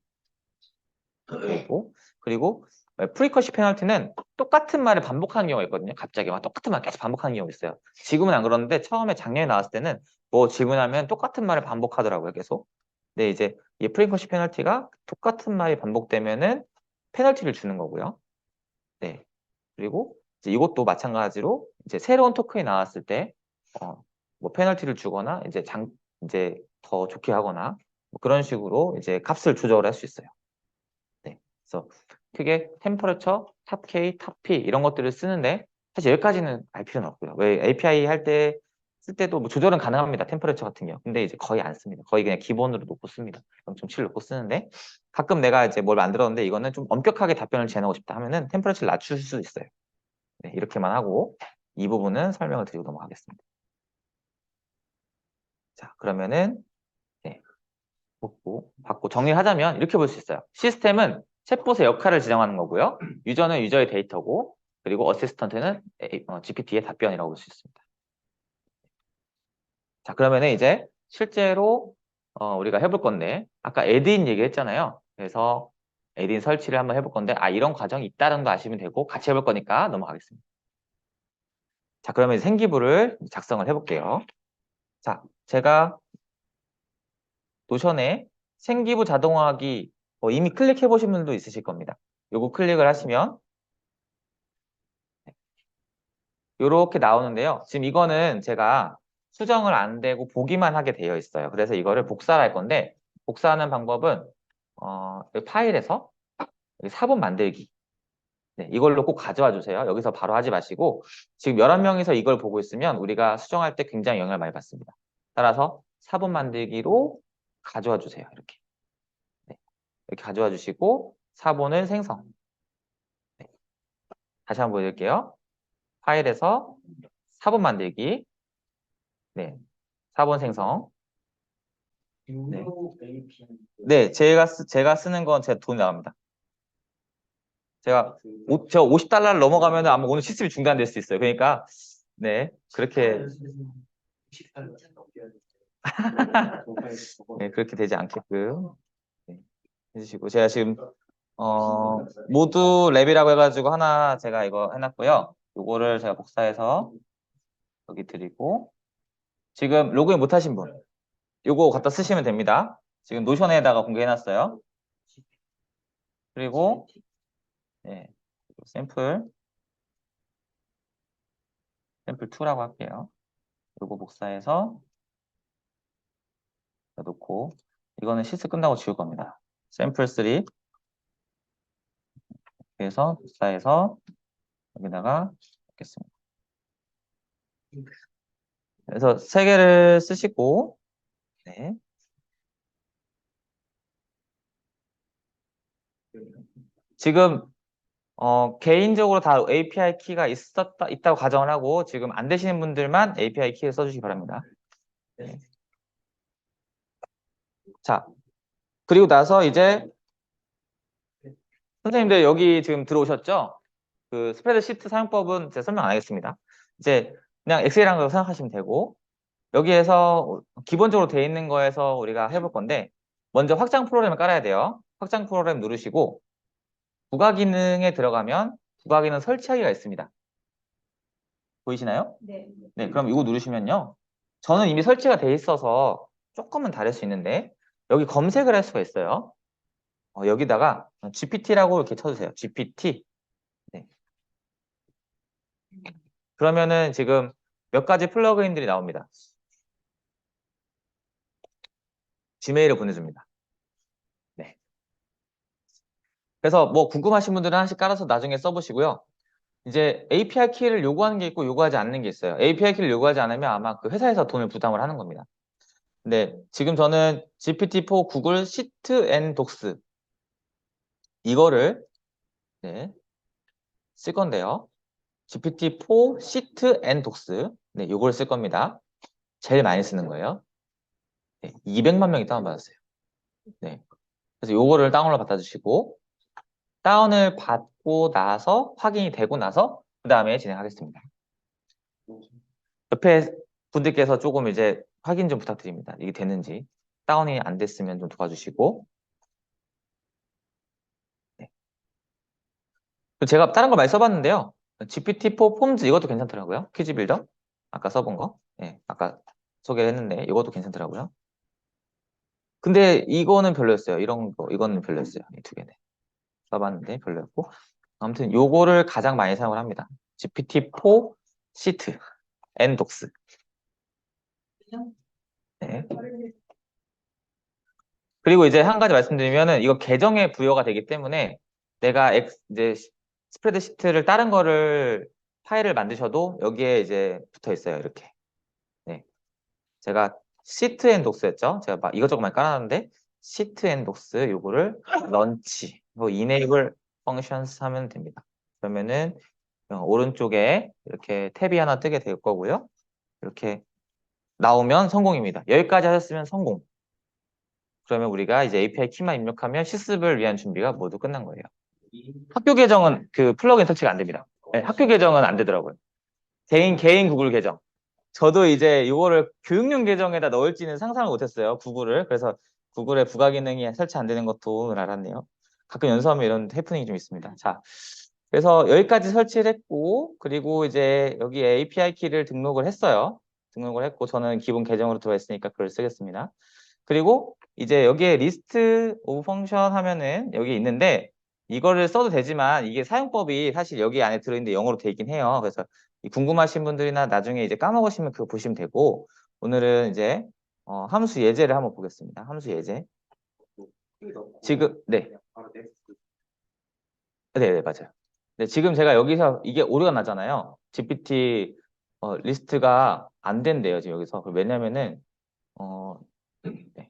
[SPEAKER 1] 그리고 프리커시 페널티는 똑같은 말을 반복하는 경우가 있거든요. 갑자기 막 똑같은 말 계속 반복하는 경우가 있어요. 지금은 안 그러는데 처음에 작년에 나왔을 때는 뭐 질문하면 똑같은 말을 반복하더라고요. 계속. 근데 이제 이 프리커시 페널티가 똑같은 말이 반복되면은 페널티를 주는 거고요. 네. 그리고 이제 이것도 마찬가지로 이제 새로운 토큰이 나왔을 때 뭐 페널티를 주거나 이제 더 좋게 하거나 뭐 그런 식으로 이제 값을 조절을 할 수 있어요. 네. 그래서 크게 템퍼레처, 탑K, 탑P 이런 것들을 쓰는데 사실 여기까지는 알 필요는 없고요. 왜 API 할 때 쓸 때도 뭐 조절은 가능합니다. 템퍼레처 같은 경우. 근데 이제 거의 안 씁니다. 거의 그냥 기본으로 놓고 씁니다. 0.7 놓고 쓰는데 가끔 내가 이제 뭘 만들었는데 이거는 좀 엄격하게 답변을 제안하고 싶다 하면은 템퍼레처를 낮출 수 있어요. 네, 이렇게만 하고 이 부분은 설명을 드리고 넘어가겠습니다. 자, 그러면은 네, 받고 정리하자면 이렇게 볼 수 있어요. 시스템은 챗봇의 역할을 지정하는 거고요. 유저는 유저의 데이터고 그리고 어시스턴트는 GPT의 답변이라고 볼 수 있습니다. 자, 그러면은 이제 실제로 우리가 해볼 건데 아까 에드인 얘기했잖아요. 그래서 에드인 설치를 한번 해볼 건데 이런 과정이 있다는 거 아시면 되고 같이 해볼 거니까 넘어가겠습니다. 자, 그러면 생기부를 작성을 해볼게요. 자, 제가 노션에 생기부 자동화하기 이미 클릭해 보신 분도 있으실 겁니다. 요거 클릭을 하시면 이렇게 나오는데요. 지금 이거는 제가 수정을 안 되고 보기만 하게 되어 있어요. 그래서 이거를 복사를 할 건데 복사하는 방법은 이 파일에서 여기 사본 만들기 네, 이걸로 꼭 가져와 주세요. 여기서 바로 하지 마시고 지금 11명이서 이걸 보고 있으면 우리가 수정할 때 굉장히 영향을 많이 받습니다. 따라서 사본 만들기로 가져와 주세요. 이렇게. 네, 이렇게 가져와 주시고 사본을 생성. 네, 다시 한번 보여드릴게요. 파일에서 사본 만들기. 네, 사본 생성. 네, 네 제가 쓰는 건 제 돈 나갑니다. 제가 50달러를 넘어가면 아마 오늘 시스템이 중단될 수 있어요. 그러니까 네 그렇게 네, 그렇게 되지 않게끔 네, 해주시고 제가 지금 모두 랩이라고 해가지고 하나 제가 이거 해놨고요. 요거를 제가 복사해서 여기 드리고 지금 로그인 못하신 분 요거 갖다 쓰시면 됩니다. 지금 노션에다가 공개해놨어요. 그리고 네, 샘플 2라고 할게요. 요거 복사해서 놓고 이거는 시스 끝나고 지울 겁니다. 샘플 3 그래서 복사해서 여기다가 넣겠습니다. 그래서 세 개를 쓰시고 네. 지금 개인적으로 다 API 키가 있다고 가정을 하고 지금 안 되시는 분들만 API 키를 써주시기 바랍니다. 네. 자, 그리고 나서 이제 선생님들 여기 지금 들어오셨죠? 그 스프레드시트 사용법은 제가 설명 안 하겠습니다. 이제 그냥 엑셀이라는 거 생각하시면 되고 여기에서 기본적으로 돼 있는 거에서 우리가 해볼 건데 먼저 확장 프로그램을 깔아야 돼요. 확장 프로그램 누르시고 부가 기능에 들어가면 부가 기능 설치하기가 있습니다. 보이시나요?
[SPEAKER 2] 네.
[SPEAKER 1] 네, 그럼 이거 누르시면요. 저는 이미 설치가 돼 있어서 조금은 다를 수 있는데 여기 검색을 할 수가 있어요. 여기다가 GPT라고 이렇게 쳐주세요. GPT. 네. 그러면은 지금 몇 가지 플러그인들이 나옵니다. 지메일을 보내줍니다. 네. 그래서 뭐 궁금하신 분들은 하나씩 깔아서 나중에 써보시고요. 이제 API 키를 요구하는 게 있고 요구하지 않는 게 있어요. API 키를 요구하지 않으면 아마 그 회사에서 돈을 부담을 하는 겁니다. 근데 지금 저는 GPT-4 구글 시트 앤 독스 이거를 네, 쓸 건데요. GPT-4 시트 앤 독스 네, 이걸 쓸 겁니다. 제일 많이 쓰는 거예요. 네, 200만 명이 다운받았어요. 네, 그래서 요거를 다운을 받아주시고 다운을 받고 나서 확인이 되고 나서 그 다음에 진행하겠습니다. 옆에 분들께서 조금 이제 확인 좀 부탁드립니다. 이게 되는지 다운이 안 됐으면 좀 도와주시고 네. 제가 다른 걸 많이 써봤는데요. GPT-4 폼즈 이것도 괜찮더라고요. 퀴즈 빌더 아까 써본 거 네, 아까 소개를 했는데 이것도 괜찮더라고요. 근데 이거는 별로였어요. 이런 거 이거는 별로였어요. 이 두 개는 써봤는데 별로였고 아무튼 요거를 가장 많이 사용을 합니다. GPT-4 시트 앤 독스 네. 그리고 이제 한 가지 말씀드리면은 이거 계정에 부여가 되기 때문에 내가 이제 스프레드시트를 다른 거를 파일을 만드셔도 여기에 이제 붙어 있어요. 이렇게. 네. 제가 시트 앤 독스였죠. 제가 막 이것저것 많이 깔아놨는데 시트 앤 독스 요거를 런치 뭐 enable functions 하면 됩니다. 그러면은 오른쪽에 이렇게 탭이 하나 뜨게 될 거고요. 이렇게 나오면 성공입니다. 여기까지 하셨으면 성공. 그러면 우리가 이제 API 키만 입력하면 실습을 위한 준비가 모두 끝난 거예요. 학교 계정은 그 플러그인 설치가 안 됩니다. 네, 학교 계정은 안 되더라고요. 개인 구글 계정. 저도 이제 이거를 교육용 계정에다 넣을지는 상상을 못했어요. 구글을. 그래서 구글의 부가 기능이 설치 안 되는 것도 오늘 알았네요. 가끔 연수하면 이런 해프닝이 좀 있습니다. 자, 그래서 여기까지 설치를 했고 그리고 이제 여기 API 키를 등록을 했어요. 등록을 했고 저는 기본 계정으로 들어와 있으니까 그걸 쓰겠습니다. 그리고 이제 여기에 리스트 오브 펑션 하면은 여기 있는데 이거를 써도 되지만 이게 사용법이 사실 여기 안에 들어있는데 영어로 돼 있긴 해요. 그래서 궁금하신 분들이나 나중에 이제 까먹으시면 그거 보시면 되고 오늘은 이제 함수 예제를 한번 보겠습니다. 함수 예제. 지금 네, 네, 맞아요. 네, 지금 제가 여기서 이게 오류가 나잖아요. GPT 리스트가 안 된대요, 지금 여기서. 왜냐면은 어, 네,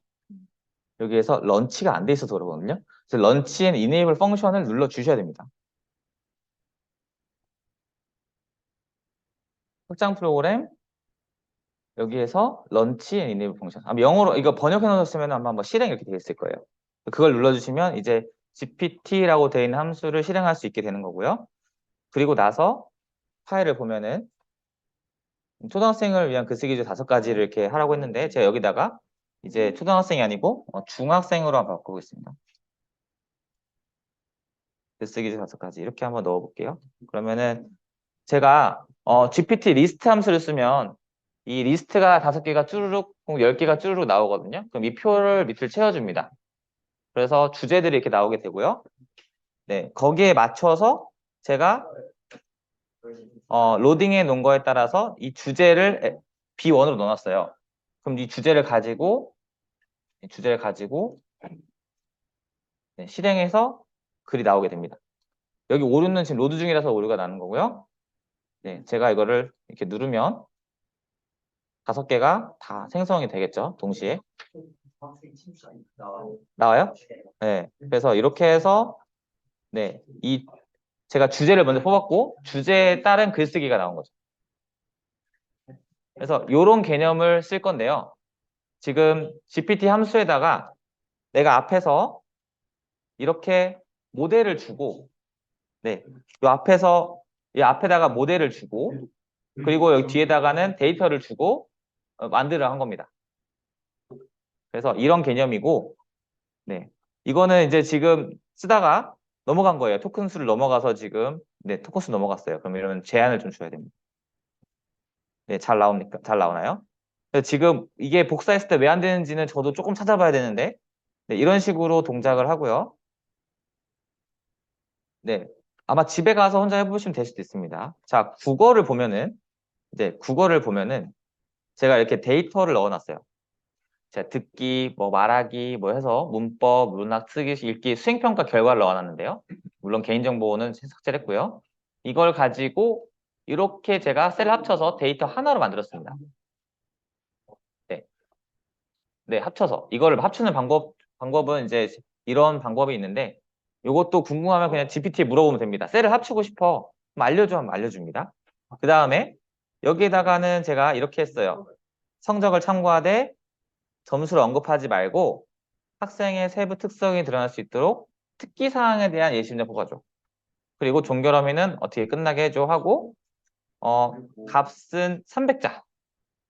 [SPEAKER 1] 여기에서 런치가 안 돼 있어서 그러거든요. 그래서 런치 앤 이네이블 펑션을 눌러 주셔야 됩니다. 확장 프로그램 여기에서 런치 앤 이네이블 펑션. 아마 영어로 이거 번역해 놓으셨으면 아마 뭐 실행 이렇게 되어 있을 거예요. 그걸 눌러주시면 이제 GPT라고 되어 있는 함수를 실행할 수 있게 되는 거고요. 그리고 나서 파일을 보면은 초등학생을 위한 글쓰기 주 5가지를 이렇게 하라고 했는데 제가 여기다가 이제 초등학생이 아니고 중학생으로 한번 바꾸겠습니다. 글쓰기 주 5가지 이렇게 한번 넣어볼게요. 그러면은 제가 GPT 리스트 함수를 쓰면 이 리스트가 5개가 쭈루룩, 10개가 쭈루룩 나오거든요. 그럼 이 표를 밑을 채워줍니다. 그래서 주제들이 이렇게 나오게 되고요. 네, 거기에 맞춰서 제가 로딩해 놓은 거에 따라서 이 주제를 B1으로 넣어놨어요. 그럼 이 주제를 가지고 네, 실행해서 글이 나오게 됩니다. 여기 오류는 지금 로드 중이라서 오류가 나는 거고요. 네, 제가 이거를 이렇게 누르면 5개가 다 생성이 되겠죠. 동시에. 나와요? 네. 그래서 이렇게 해서 네, 제가 주제를 먼저 뽑았고 주제에 따른 글쓰기가 나온 거죠. 그래서 이런 개념을 쓸 건데요. 지금 GPT 함수에다가 내가 앞에서 이렇게 모델을 주고 네, 이 앞에다가 모델을 주고 그리고 여기 뒤에다가는 데이터를 주고 만들어 한 겁니다. 그래서 이런 개념이고 네, 이거는 이제 지금 쓰다가 넘어간 거예요. 토큰 수를 넘어가서 지금 네, 토큰 수 넘어갔어요. 그럼 이러면 제한을 좀 줘야 됩니다. 네, 잘 나옵니까? 잘 나오나요? 지금 이게 복사했을 때 왜 안 되는지는 저도 조금 찾아봐야 되는데 네, 이런 식으로 동작을 하고요. 네, 아마 집에 가서 혼자 해보시면 될 수도 있습니다. 자, 국어를 보면은 제가 이렇게 데이터를 넣어놨어요. 제가 듣기, 뭐 말하기, 뭐 해서 문법, 문학, 쓰기, 읽기, 수행평가 결과를 넣어놨는데요. 물론 개인정보는 삭제를 했고요. 이걸 가지고 이렇게 제가 셀을 합쳐서 데이터 하나로 만들었습니다. 네, 네, 합쳐서. 이거를 합치는 방법은 이제 이런 방법이 있는데 이것도 궁금하면 그냥 GPT에 물어보면 됩니다. 셀을 합치고 싶어. 그럼 알려줘 하면 알려줍니다. 그 다음에 여기에다가는 제가 이렇게 했어요. 성적을 참고하되 점수를 언급하지 말고 학생의 세부 특성이 드러날 수 있도록 특기사항에 대한 예시문제 뽑아줘. 그리고 종결어미는 어떻게 끝나게 해줘 하고 값은 300자.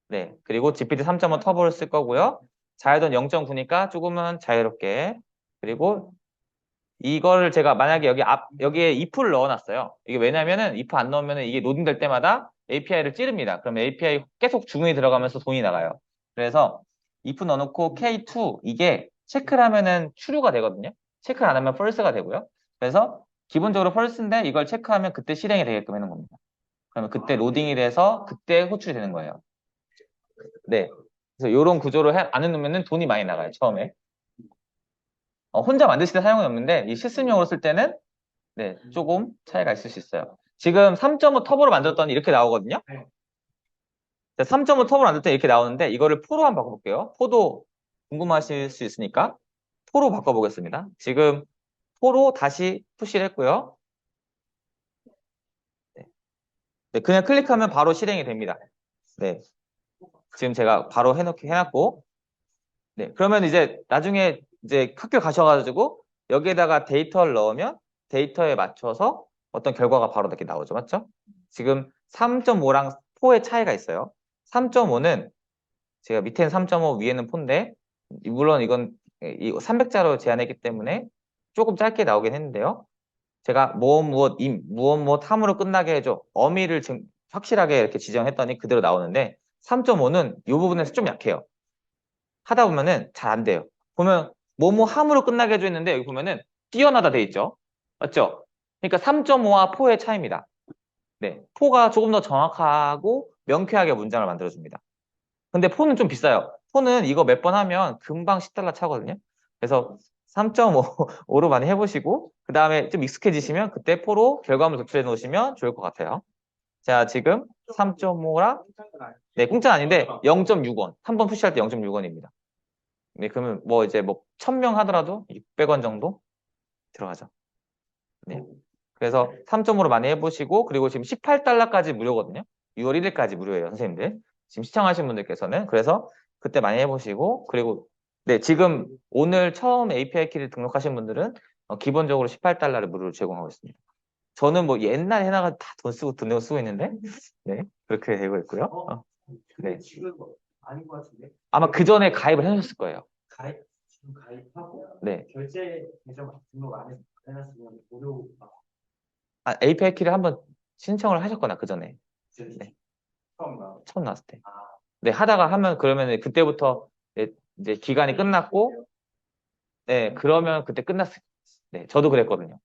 [SPEAKER 1] 네. 그리고 GPT 3.5 터보를 쓸 거고요. 자유도는 0.9니까 조금은 자유롭게. 그리고 이거를 제가 만약에 여기에 if를 넣어놨어요. 이게 왜냐면은 if 안 넣으면은 이게 로딩될 때마다 API를 찌릅니다. 그러면 API 계속 주문이 들어가면서 돈이 나가요. 그래서 if 넣어놓고 K2 이게 체크를 하면은 true가 되거든요. 체크를 안 하면 false가 되고요. 그래서 기본적으로 false인데 이걸 체크하면 그때 실행이 되게끔 해놓은 겁니다. 그러면 그때 로딩이 돼서 그때 호출이 되는 거예요. 네. 그래서 이런 구조를 안 해놓으면 돈이 많이 나가요, 처음에. 혼자 만드실 때 사용은 없는데 이 실습용으로 쓸 때는 네, 조금 차이가 있을 수 있어요. 지금 3.5 터보로 만들었더니 이렇게 나오거든요. 3.5 터보로 만들었더니 이렇게 나오는데 이거를 포로 한번 바꿔볼게요. 포도 궁금하실 수 있으니까 포로 바꿔보겠습니다. 지금 포로 다시 푸시를 했고요. 네. 네, 그냥 클릭하면 바로 실행이 됩니다. 네, 지금 제가 바로 해놨고 네, 그러면 이제 나중에 이제 학교 가셔가지고 여기에다가 데이터를 넣으면 데이터에 맞춰서 어떤 결과가 바로 이렇게 나오죠. 맞죠? 지금 3.5랑 4의 차이가 있어요. 3.5는 제가 밑에는 3.5, 위에는 4인데 물론 이건 300자로 제한했기 때문에 조금 짧게 나오긴 했는데요. 제가 무엇 무엇 함으로 끝나게 해줘. 어미를 확실하게 이렇게 지정했더니 그대로 나오는데 3.5는 이 부분에서 좀 약해요. 하다 보면은 잘 안 돼요. 보면 뭐뭐 함으로 끝나게 해줘 있는데 여기 보면은 뛰어나다 돼 있죠. 맞죠? 그러니까 3.5와 4의 차이입니다. 네, 4가 조금 더 정확하고 명쾌하게 문장을 만들어줍니다. 근데 폰은 좀 비싸요. 폰은 이거 몇 번 하면 금방 10달러 차거든요. 그래서 3.5로 많이 해보시고, 그 다음에 좀 익숙해지시면 그때 포로 결과물 도출해 놓으시면 좋을 것 같아요. 자, 지금 3.5라, 네, 공짜 아닌데 0.6원. 한 번 푸시할 때 0.6원입니다. 네, 그러면 뭐 이제 뭐 1000명 하더라도 600원 정도 들어가죠. 네. 그래서 3.5로 많이 해보시고, 그리고 지금 18달러까지 무료거든요. 6월 1일까지 무료예요, 선생님들. 지금 시청하신 분들께서는. 그래서 그때 많이 해보시고, 그리고 네, 지금 오늘 처음 API 키를 등록하신 분들은 기본적으로 18달러를 무료로 제공하고 있습니다. 저는 뭐 옛날에 해나가 다 돈 내고 쓰고 있는데, 네, 그렇게 되고 있고요. 네.
[SPEAKER 2] 지금 아닌 것 같은데?
[SPEAKER 1] 아마 그 전에 가입을 해주셨을 거예요.
[SPEAKER 2] 지금 가입하고
[SPEAKER 1] 네.
[SPEAKER 2] 결제 계정 등록 안 해놨으면 무료
[SPEAKER 1] 아, API 키를 한번 신청을 하셨거나 그 전에. 네. 처음 나왔을 때. 네, 하다가 하면 그러면 그때부터 이제 기간이 끝났고, 네, 그러면 그때 끝났어요. 네, 저도 그랬거든요.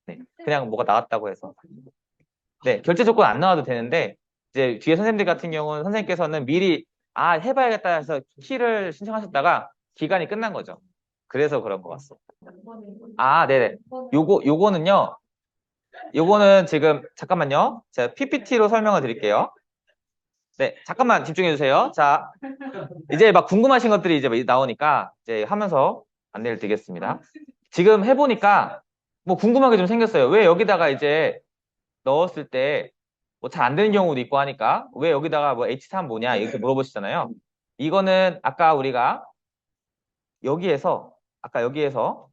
[SPEAKER 1] 네, 그냥 뭐가 나왔다고 해서. 네, 결제 조건 안 나와도 되는데, 이제 뒤에 선생님들 같은 경우는 선생님께서는 미리, 아, 해봐야겠다 해서 키를 신청하셨다가 기간이 끝난 거죠. 그래서 그런 것 같습니다. 아, 네네. 요거는 지금, 잠깐만요. 제가 PPT로 설명을 드릴게요. 네, 잠깐만 집중해 주세요. 자, 이제 막 궁금하신 것들이 이제 나오니까 이제 하면서 안내를 드리겠습니다. 지금 해보니까 뭐 궁금한 게 좀 생겼어요. 왜 여기다가 이제 넣었을 때 뭐 잘 안 되는 경우도 있고 하니까 왜 여기다가 뭐 H3 뭐냐 이렇게 물어보시잖아요. 이거는 아까 여기에서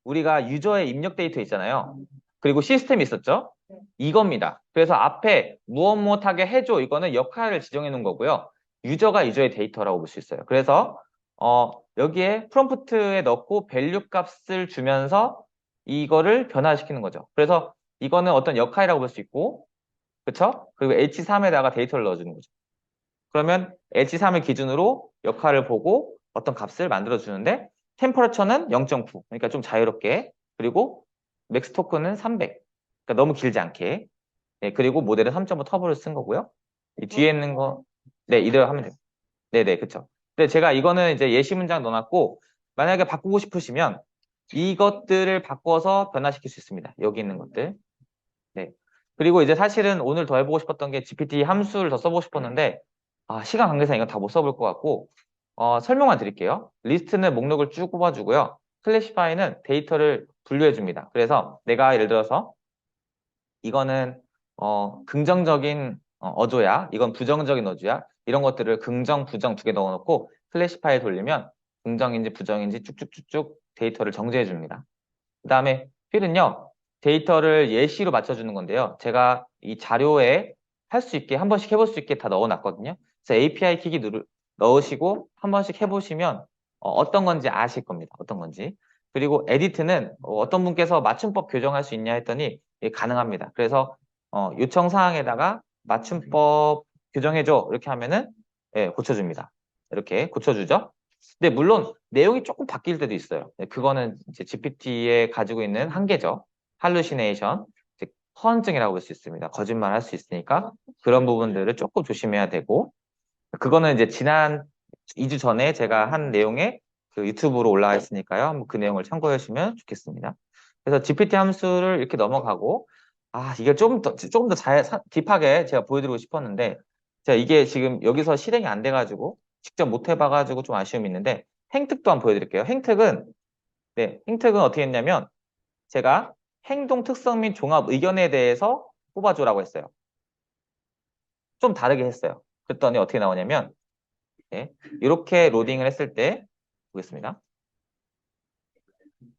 [SPEAKER 1] 우리가 유저의 입력 데이터 있잖아요. 그리고 시스템이 있었죠. 이겁니다. 그래서 앞에 무엇 못하게 해줘 이거는 역할을 지정해 놓은 거고요. 유저가 유저의 데이터라고 볼 수 있어요. 그래서 여기에 프롬프트에 넣고 밸류 값을 주면서 이거를 변화시키는 거죠. 그래서 이거는 어떤 역할이라고 볼 수 있고, 그쵸? 그리고 H3에다가 데이터를 넣어주는 거죠. 그러면 H3을 기준으로 역할을 보고 어떤 값을 만들어 주는데 템퍼러처는 0.9 그러니까 좀 자유롭게, 그리고 맥스 토크는 300 그러니까 너무 길지 않게, 네, 그리고 모델은 3.5 터보를 쓴 거고요. 이 뒤에 있는 거, 네, 이대로 하면 돼요. 네네, 그쵸. 근데 제가 이거는 이제 예시 문장 넣어놨고, 만약에 바꾸고 싶으시면 이것들을 바꿔서 변화시킬 수 있습니다. 여기 있는 것들. 네. 그리고 이제 사실은 오늘 더 해보고 싶었던 게 GPT 함수를 더 써보고 싶었는데, 시간 관계상 이건 다 못 써볼 것 같고, 설명만 드릴게요. 리스트는 목록을 쭉 뽑아주고요. 클래시파이는 데이터를 분류해 줍니다. 그래서 내가 예를 들어서 이거는 긍정적인 어조야, 이건 부정적인 어조야, 이런 것들을 긍정, 부정 두 개 넣어놓고 클래시파이 돌리면 긍정인지 부정인지 쭉쭉쭉쭉 데이터를 정제해 줍니다. 그 다음에 필은요, 데이터를 예시로 맞춰주는 건데요. 제가 이 자료에 할 수 있게, 한 번씩 해볼 수 있게 다 넣어놨거든요. 그래서 API 킥이 넣으시고 한 번씩 해보시면 어떤 건지 아실 겁니다. 어떤 건지. 그리고 에디트는 어떤 분께서 맞춤법 교정할 수 있냐 했더니 가능합니다. 그래서 요청 사항에다가 맞춤법 교정해줘 이렇게 하면은 고쳐줍니다. 이렇게 고쳐주죠. 근데 물론 내용이 조금 바뀔 때도 있어요. 그거는 이제 GPT에 가지고 있는 한계죠. 할루시네이션, 즉 허언증이라고 볼 수 있습니다. 거짓말 할 수 있으니까 그런 부분들을 조금 조심해야 되고, 그거는 이제 지난 2주 전에 제가 한 내용에 그 유튜브로 올라와 있으니까요. 한번 그 내용을 참고해 주시면 좋겠습니다. 그래서 GPT 함수를 이렇게 넘어가고, 이게 조금 더 딥하게 제가 보여드리고 싶었는데, 제가 이게 지금 여기서 실행이 안 돼가지고, 직접 못 해봐가지고 좀 아쉬움이 있는데, 행특도 한번 보여드릴게요. 행특은 어떻게 했냐면, 제가 행동 특성 및 종합 의견에 대해서 뽑아줘라고 했어요. 좀 다르게 했어요. 그랬더니 어떻게 나오냐면, 이렇게 로딩을 했을 때 보겠습니다.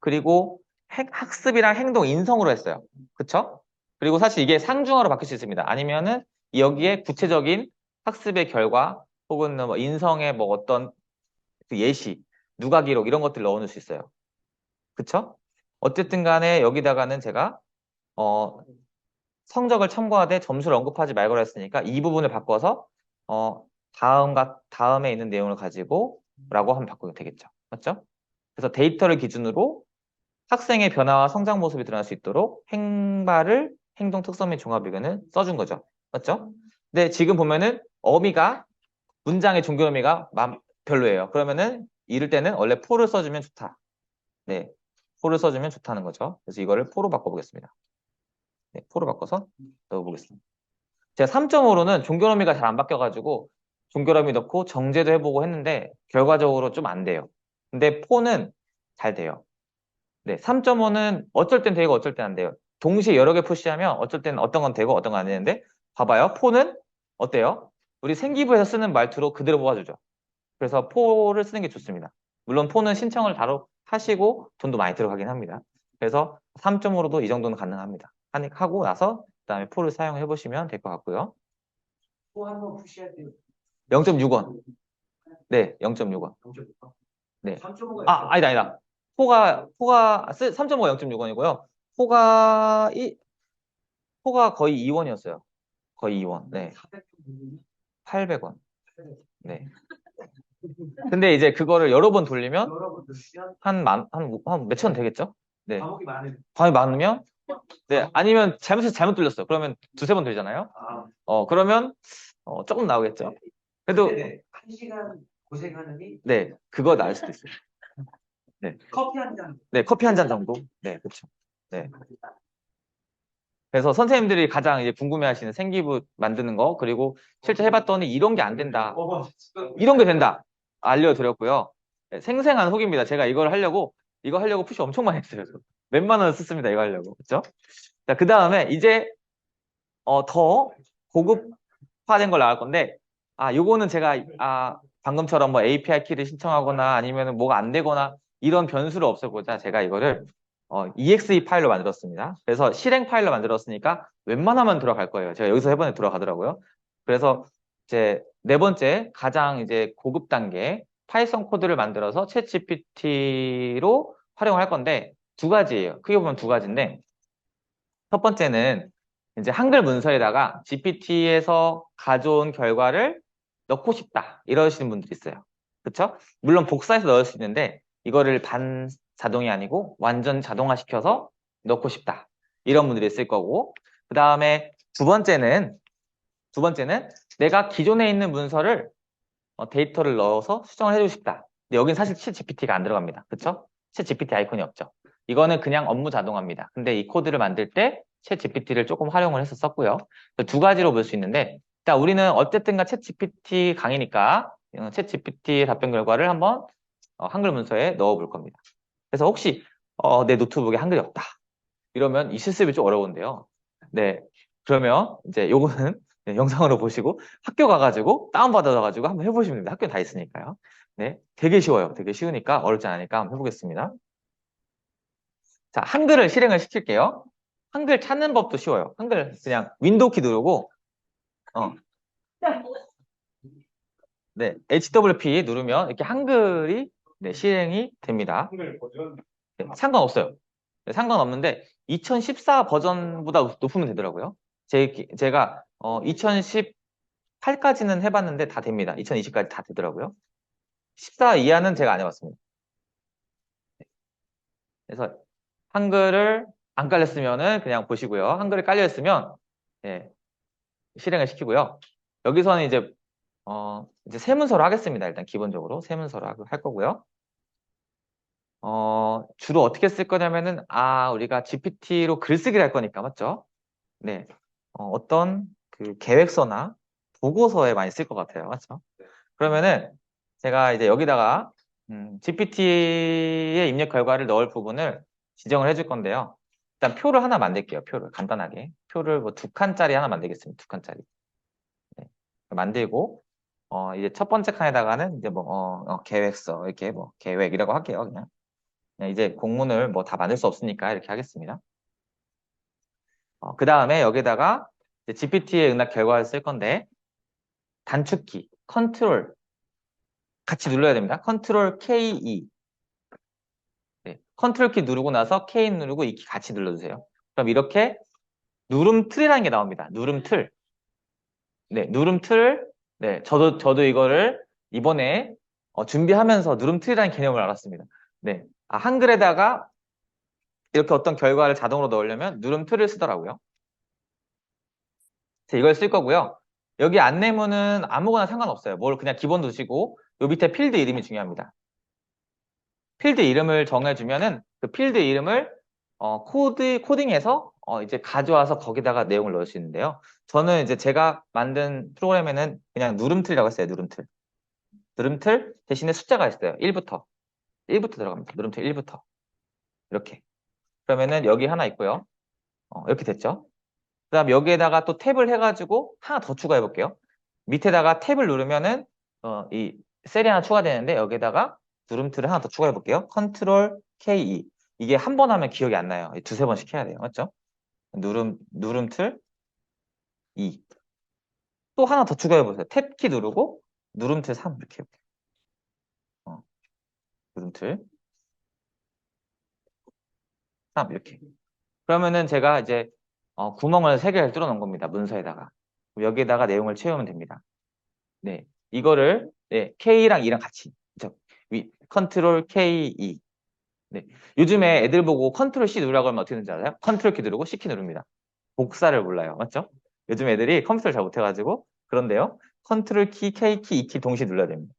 [SPEAKER 1] 그리고 학습이랑 행동 인성으로 했어요. 그쵸? 그리고 사실 이게 상중하로 바뀔 수 있습니다. 아니면은 여기에 구체적인 학습의 결과 혹은 뭐 인성의 뭐 어떤 그 예시, 누가 기록 이런 것들 넣어놓을 수 있어요. 그쵸? 어쨌든 간에 여기다가는 제가 어, 성적을 첨부하되 점수를 언급하지 말고 했으니까 이 부분을 바꿔서 다음에 있는 내용을 가지고 라고 하면 바꾸면 되겠죠. 맞죠? 그래서 데이터를 기준으로 학생의 변화와 성장 모습이 드러날 수 있도록 행발을 행동 특성 및 종합 의견을 써준 거죠. 맞죠? 근데 지금 보면은 어미가 문장의 종교의미가 별로예요. 그러면은 이럴 때는 원래 포를 써주면 좋다. 네, 포를 써주면 좋다는 거죠. 그래서 이거를 포로 바꿔보겠습니다. 네, 포로 바꿔서 넣어보겠습니다. 제가 3.5로는 종교의미가 잘 안 바뀌어가지고 종교의미 넣고 정제도 해보고 했는데 결과적으로 좀 안 돼요. 근데 포는 잘 돼요. 네, 3.5는 어쩔 땐 되고 어쩔 땐 안 돼요. 동시에 여러 개 푸시하면 어쩔 땐 어떤 건 되고 어떤 건 안 되는데 봐봐요. 포는 어때요? 우리 생기부에서 쓰는 말투로 그대로 뽑아주죠. 그래서 포를 쓰는 게 좋습니다. 물론 포는 신청을 바로 하시고 돈도 많이 들어가긴 합니다. 그래서 3.5로도 이 정도는 가능합니다. 하고 나서 그다음에 포를 사용해 보시면 될 것 같고요.
[SPEAKER 2] 또 한 번 푸시할 때
[SPEAKER 1] 0.6원. 네, 0.6원.
[SPEAKER 2] 0.5.
[SPEAKER 1] 네.
[SPEAKER 2] 3.5가
[SPEAKER 1] 아, 아니다. 포가 3.5가 0.6원이고요. 포가 포가 거의 2원이었어요. 거의 2원. 네. 800원. 네. 근데 이제 그거를 여러 번 돌리면
[SPEAKER 2] 여러분들 시간
[SPEAKER 1] 한 몇천 원 되겠죠? 네.
[SPEAKER 2] 과목이 많은
[SPEAKER 1] 과목이 많으면 네. 아니면 잘못 돌렸어요. 그러면 두세 번 돌잖아요. 그러면 조금 나오겠죠? 그래도
[SPEAKER 2] 한 시간 고생하느니
[SPEAKER 1] 네. 그거 나을 수도 있어요. 네.
[SPEAKER 2] 커피 한 잔.
[SPEAKER 1] 네, 커피 한 잔 정도? 네, 그렇죠. 네. 그래서 선생님들이 가장 이제 궁금해하시는 생기부 만드는 거 그리고 실제 해봤더니 이런 게 안 된다. 이런 게 된다. 알려드렸고요. 네, 생생한 후기입니다. 제가 이거 하려고 푸시 엄청 많이 했어요. 몇만 원 썼습니다. 이거 하려고. 그렇죠? 자, 그 다음에 이제 더 고급화된 걸 나갈 건데 요거는 제가 방금처럼 뭐 API 키를 신청하거나 아니면 뭐가 안 되거나 이런 변수를 없애고자 제가 이거를 exe 파일로 만들었습니다. 그래서 실행 파일로 만들었으니까 웬만하면 들어갈 거예요. 제가 여기서 해보니 들어가더라고요. 그래서 이제 네 번째 가장 이제 고급 단계 파이썬 코드를 만들어서 챗 GPT로 활용할 건데 두 가지예요. 크게 보면 두 가지인데 첫 번째는 이제 한글 문서에다가 GPT에서 가져온 결과를 넣고 싶다 이러시는 분들이 있어요. 그렇죠? 물론 복사해서 넣을 수 있는데 이거를 반 자동이 아니고 완전 자동화 시켜서 넣고 싶다 이런 분들이 있을 거고 그 다음에 두 번째는 내가 기존에 있는 문서를 데이터를 넣어서 수정을 해주고 싶다. 근데 여긴 사실 챗 GPT가 안 들어갑니다. 그렇죠? 챗 GPT 아이콘이 없죠. 이거는 그냥 업무 자동화입니다. 근데 이 코드를 만들 때 챗 GPT를 조금 활용을 해서 썼고요. 두 가지로 볼 수 있는데 자, 우리는 어쨌든가 챗 GPT 강의니까 챗 GPT의 답변 결과를 한번 한글 문서에 넣어 볼 겁니다. 그래서 혹시 내 노트북에 한글이 없다. 이러면 이 실습이 좀 어려운데요. 네. 그러면 이제 요거는 네, 영상으로 보시고 학교 가가지고 다운받아가지고 한번 해보시면 됩니다. 학교 다 있으니까요. 네. 되게 쉬워요. 되게 쉬우니까 어렵지 않으니까 한번 해보겠습니다. 자, 한글을 실행을 시킬게요. 한글 찾는 법도 쉬워요. 한글 그냥 윈도우 키 누르고 네, HWP 누르면 이렇게 한글이 네, 실행이 됩니다.
[SPEAKER 2] 한글 버전.
[SPEAKER 1] 네, 상관없어요. 네, 상관없는데 2014 버전보다 높으면 되더라고요. 제가 2018까지는 해봤는데 다 됩니다. 2020까지 다 되더라고요. 14 이하는 제가 안 해봤습니다. 그래서 한글을 안 깔렸으면은 그냥 보시고요. 한글이 깔려있으면 예, 실행을 시키고요. 여기서는 이제 세 문서로 하겠습니다. 일단 기본적으로 세 문서로 할 거고요. 주로 어떻게 쓸 거냐면은 우리가 GPT로 글쓰기를 할 거니까 맞죠? 네. 어떤 그 계획서나 보고서에 많이 쓸 것 같아요. 맞죠? 그러면은 제가 이제 여기다가 GPT의 입력 결과를 넣을 부분을 지정을 해줄 건데요. 일단 표를 하나 만들게요. 표를 간단하게. 표를 뭐 2칸짜리 하나 만들겠습니다. 2칸짜리. 네. 만들고 이제 첫 번째 칸에다가는 이제 뭐 계획서 이렇게 뭐 계획이라고 할게요. 그냥 이제 공문을 뭐 다 만들 수 없으니까 이렇게 하겠습니다. 그 다음에 여기다가 GPT의 응답 결과를 쓸 건데 단축키 컨트롤 같이 눌러야 됩니다. 컨트롤 KE. 네, 컨트롤 키 누르고 나서 K 누르고 이 키 같이 눌러주세요. 그럼 이렇게 누름틀이라는 게 나옵니다. 누름틀. 네, 누름틀. 네, 저도 이거를 이번에 준비하면서 누름틀이라는 개념을 알았습니다. 네, 한글에다가 이렇게 어떤 결과를 자동으로 넣으려면 누름틀을 쓰더라고요. 이걸 쓸 거고요. 여기 안내문은 아무거나 상관없어요. 뭘 그냥 기본 두시고 요 밑에 필드 이름이 중요합니다. 필드 이름을 정해주면은 그 필드 이름을 코딩해서 이제 가져와서 거기다가 내용을 넣을 수 있는데요. 저는 이제 제가 만든 프로그램에는 그냥 누름틀이라고 했어요. 누름틀. 누름틀 대신에 숫자가 있어요. 1부터. 1부터 들어갑니다. 누름틀 1부터. 이렇게. 그러면은 여기 하나 있고요. 이렇게 됐죠. 그 다음 여기에다가 또 탭을 해가지고 하나 더 추가해 볼게요. 밑에다가 탭을 누르면은 이 셀이 하나 추가되는데 여기에다가 누름틀을 하나 더 추가해 볼게요. 컨트롤 K2. 이게 한 번 하면 기억이 안 나요. 두세 번씩 해야 돼요. 맞죠? 누름틀 2. 또 하나 더 추가해 보세요. 탭키 누르고 누름틀 3 이렇게 해볼게요. 어, 누름틀 3 이렇게. 그러면은 제가 이제 구멍을 3개를 뚫어 놓은 겁니다. 문서에다가. 여기에다가 내용을 채우면 됩니다. 네. 이거를 네, K랑 E랑 같이. 그쵸? 컨트롤 K2. 네. 요즘에 애들 보고 컨트롤 C 누르라고 하면 어떻게 되는지 알아요? 컨트롤 키 누르고 C 키 누릅니다. 복사를 몰라요. 맞죠? 요즘 애들이 컴퓨터를 잘 못해가지고 그런데요. 컨트롤 키, K 키, E 키 동시에 눌러야 됩니다.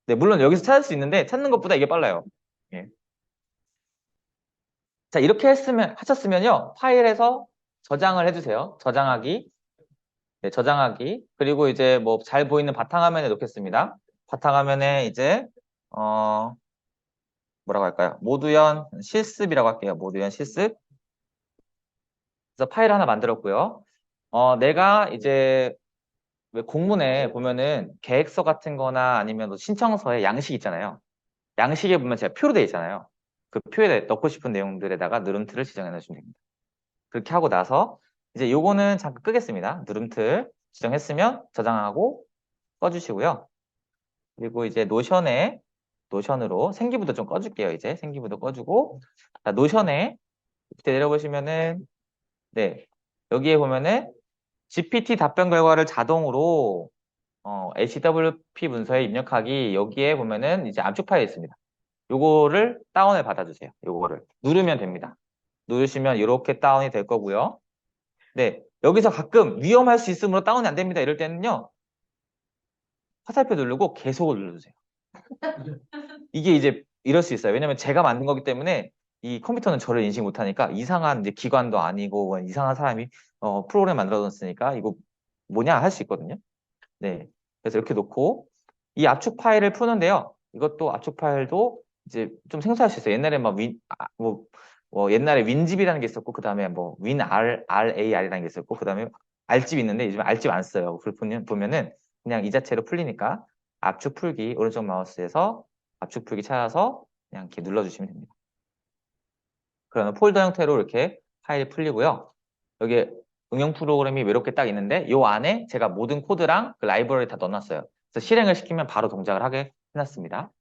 [SPEAKER 1] 네, 물론 여기서 찾을 수 있는데 찾는 것보다 이게 빨라요. 예. 자, 이렇게 하셨으면요. 파일에서 저장을 해주세요. 저장하기. 네, 저장하기. 그리고 이제 뭐 잘 보이는 바탕화면에 놓겠습니다. 바탕화면에 이제 어 뭐라고 할까요? 모두연 실습이라고 할게요. 모두연 실습. 그래서 파일 하나 만들었고요. 내가 이제 왜 공문에 보면은 계획서 같은 거나 아니면 뭐 신청서에 양식 있잖아요. 양식에 보면 제가 표로 돼 있잖아요. 그 표에 넣고 싶은 내용들에다가 누름틀을 지정해 놓으시면 됩니다. 그렇게 하고 나서 이제 요거는 잠깐 끄겠습니다. 누름틀 지정했으면 저장하고 꺼주시고요. 그리고 이제 노션으로 생기부도 좀 꺼줄게요. 이제 생기부도 꺼주고 자, 노션에 밑에 내려보시면은 네 여기에 보면은 GPT 답변 결과를 자동으로 HWP 문서에 입력하기 여기에 보면은 이제 압축 파일이 있습니다. 요거를 다운을 받아주세요. 요거를 누르면 됩니다. 누르시면 이렇게 다운이 될 거고요. 네 여기서 가끔 위험할 수 있으므로 다운이 안 됩니다. 이럴 때는요 화살표 누르고 계속을 눌러주세요. 이게 이제 이럴 수 있어요. 왜냐면 제가 만든 거기 때문에 이 컴퓨터는 저를 인식 못하니까 이상한 이제 기관도 아니고 뭐 이상한 사람이 프로그램 만들어놨으니까 이거 뭐냐 할 수 있거든요. 네. 그래서 이렇게 놓고 이 압축 파일을 푸는데요. 이것도 압축 파일도 이제 좀 생소할 수 있어요. 옛날에 뭐 옛날에 윈집이라는 게 있었고 그다음에 뭐 RAR이라는 게 있었고 그다음에 R집 있는데 요즘 R집 안 써요. 그걸 보면은 그냥 이 자체로 풀리니까 압축 풀기 오른쪽 마우스에서 압축 풀기 찾아서 그냥 이렇게 눌러주시면 됩니다. 그러면 폴더 형태로 이렇게 파일이 풀리고요. 여기 응용 프로그램이 이렇게 딱 있는데 이 안에 제가 모든 코드랑 그 라이브러리 다 넣어놨어요. 그래서 실행을 시키면 바로 동작을 하게 해놨습니다.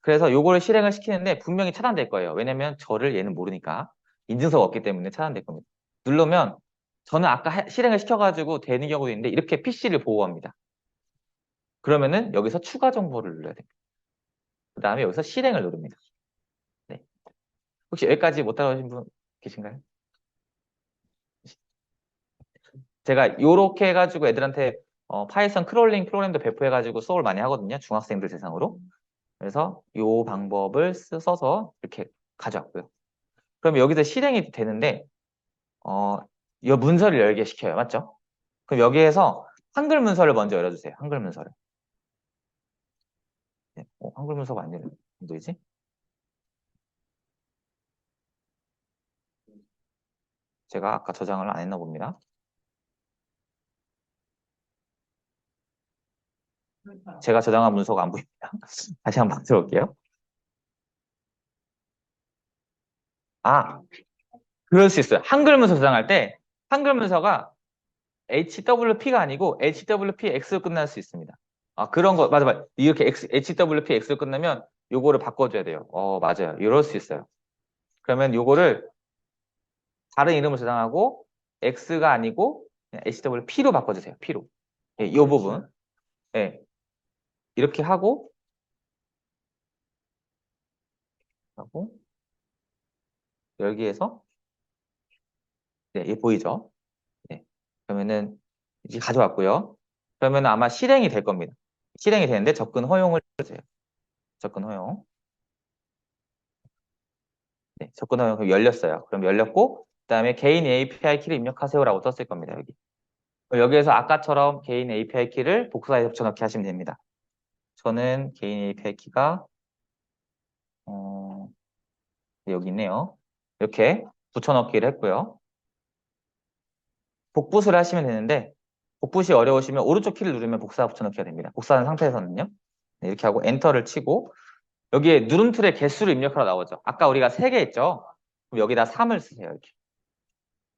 [SPEAKER 1] 그래서 요거를 실행을 시키는데 분명히 차단될 거예요. 왜냐면 저를 얘는 모르니까 인증서가 없기 때문에 차단될 겁니다. 누르면 저는 아까 실행을 시켜가지고 되는 경우도 있는데 이렇게 PC를 보호합니다. 그러면은 여기서 추가 정보를 눌러야 됩니다. 그 다음에 여기서 실행을 누릅니다. 네. 혹시 여기까지 못 따라오신 분 계신가요? 제가 요렇게 해가지고 애들한테 파이썬 크롤링 프로그램도 배포해가지고 수업을 많이 하거든요. 중학생들 대상으로. 그래서 요 방법을 써서 이렇게 가져왔고요. 그럼 여기서 실행이 되는데 이 문서를 열게 시켜요. 맞죠? 그럼 여기에서 한글 문서를 먼저 열어주세요. 한글 문서를. 네. 한글 문서가 안 열려. 뭐지? 제가 아까 저장을 안 했나 봅니다. 제가 저장한 문서가 안 보입니다. 다시 한번 들어올게요. 아, 그럴 수 있어요. 한글 문서 저장할 때 한글 문서가 HWP가 아니고 HWPX로 끝날 수 있습니다. 아, 그런 거, 맞아, 맞아. 이렇게 HWPX로 끝나면 요거를 바꿔줘야 돼요. 맞아요. 이럴 수 있어요. 그러면 요거를 다른 이름을 저장하고 X가 아니고 그냥 HWP로 바꿔주세요. P로. 예, 이 부분. 예, 이렇게 하고 여기에서 네, 이 보이죠? 네. 그러면은 이제 가져왔고요. 그러면 아마 실행이 될 겁니다. 실행이 되는데 접근 허용을 주세요. 접근 허용. 네, 접근 허용 그럼 열렸어요. 그럼 열렸고 그다음에 개인 API 키를 입력하세요라고 떴을 겁니다. 여기. 여기에서 아까처럼 개인 API 키를 복사해서 붙여넣기 하시면 됩니다. 저는 개인 API 키가 여기 있네요. 이렇게 붙여넣기를 했고요. 복붙을 하시면 되는데 복붙이 어려우시면 오른쪽 키를 누르면 복사 붙여넣기가 됩니다. 복사한 상태에서는요. 네, 이렇게 하고 엔터를 치고 여기에 누름툴의 개수를 입력하러 나오죠. 아까 우리가 3개 했죠. 그럼 여기다 3을 쓰세요. 이렇게.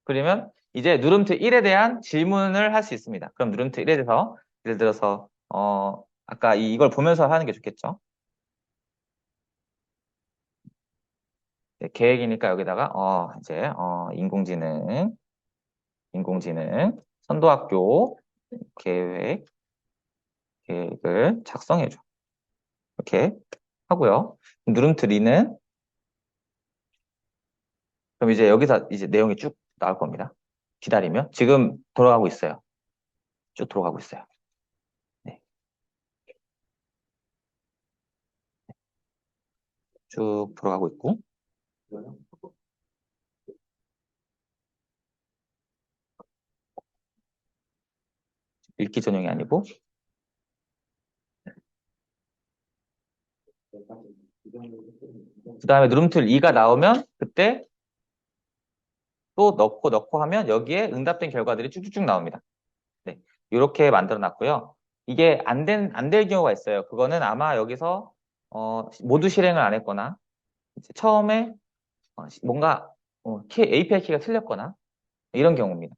[SPEAKER 1] 그러면 이제 누름툴 1에 대한 질문을 할 수 있습니다. 그럼 누름툴 1에 대해서 예를 들어서 아까 이걸 보면서 하는 게 좋겠죠. 네, 계획이니까 여기다가 이제 인공지능 선도학교 계획을 작성해줘. 이렇게 하고요. 누름툴 2는 그럼 이제 여기서 이제 내용이 쭉 나올 겁니다. 기다리면 지금 돌아가고 있어요. 쭉 돌아가고 있어요. 네. 쭉 돌아가고 있고 읽기 전용이 아니고 그 다음에 누름툴 2가 나오면 그때 또 넣고 하면 여기에 응답된 결과들이 쭉쭉쭉 나옵니다. 네. 이렇게 만들어 놨고요. 이게 안 될 경우가 있어요. 그거는 아마 여기서 모두 실행을 안 했거나 이제 처음에 뭔가 API 키가 틀렸거나 이런 경우입니다.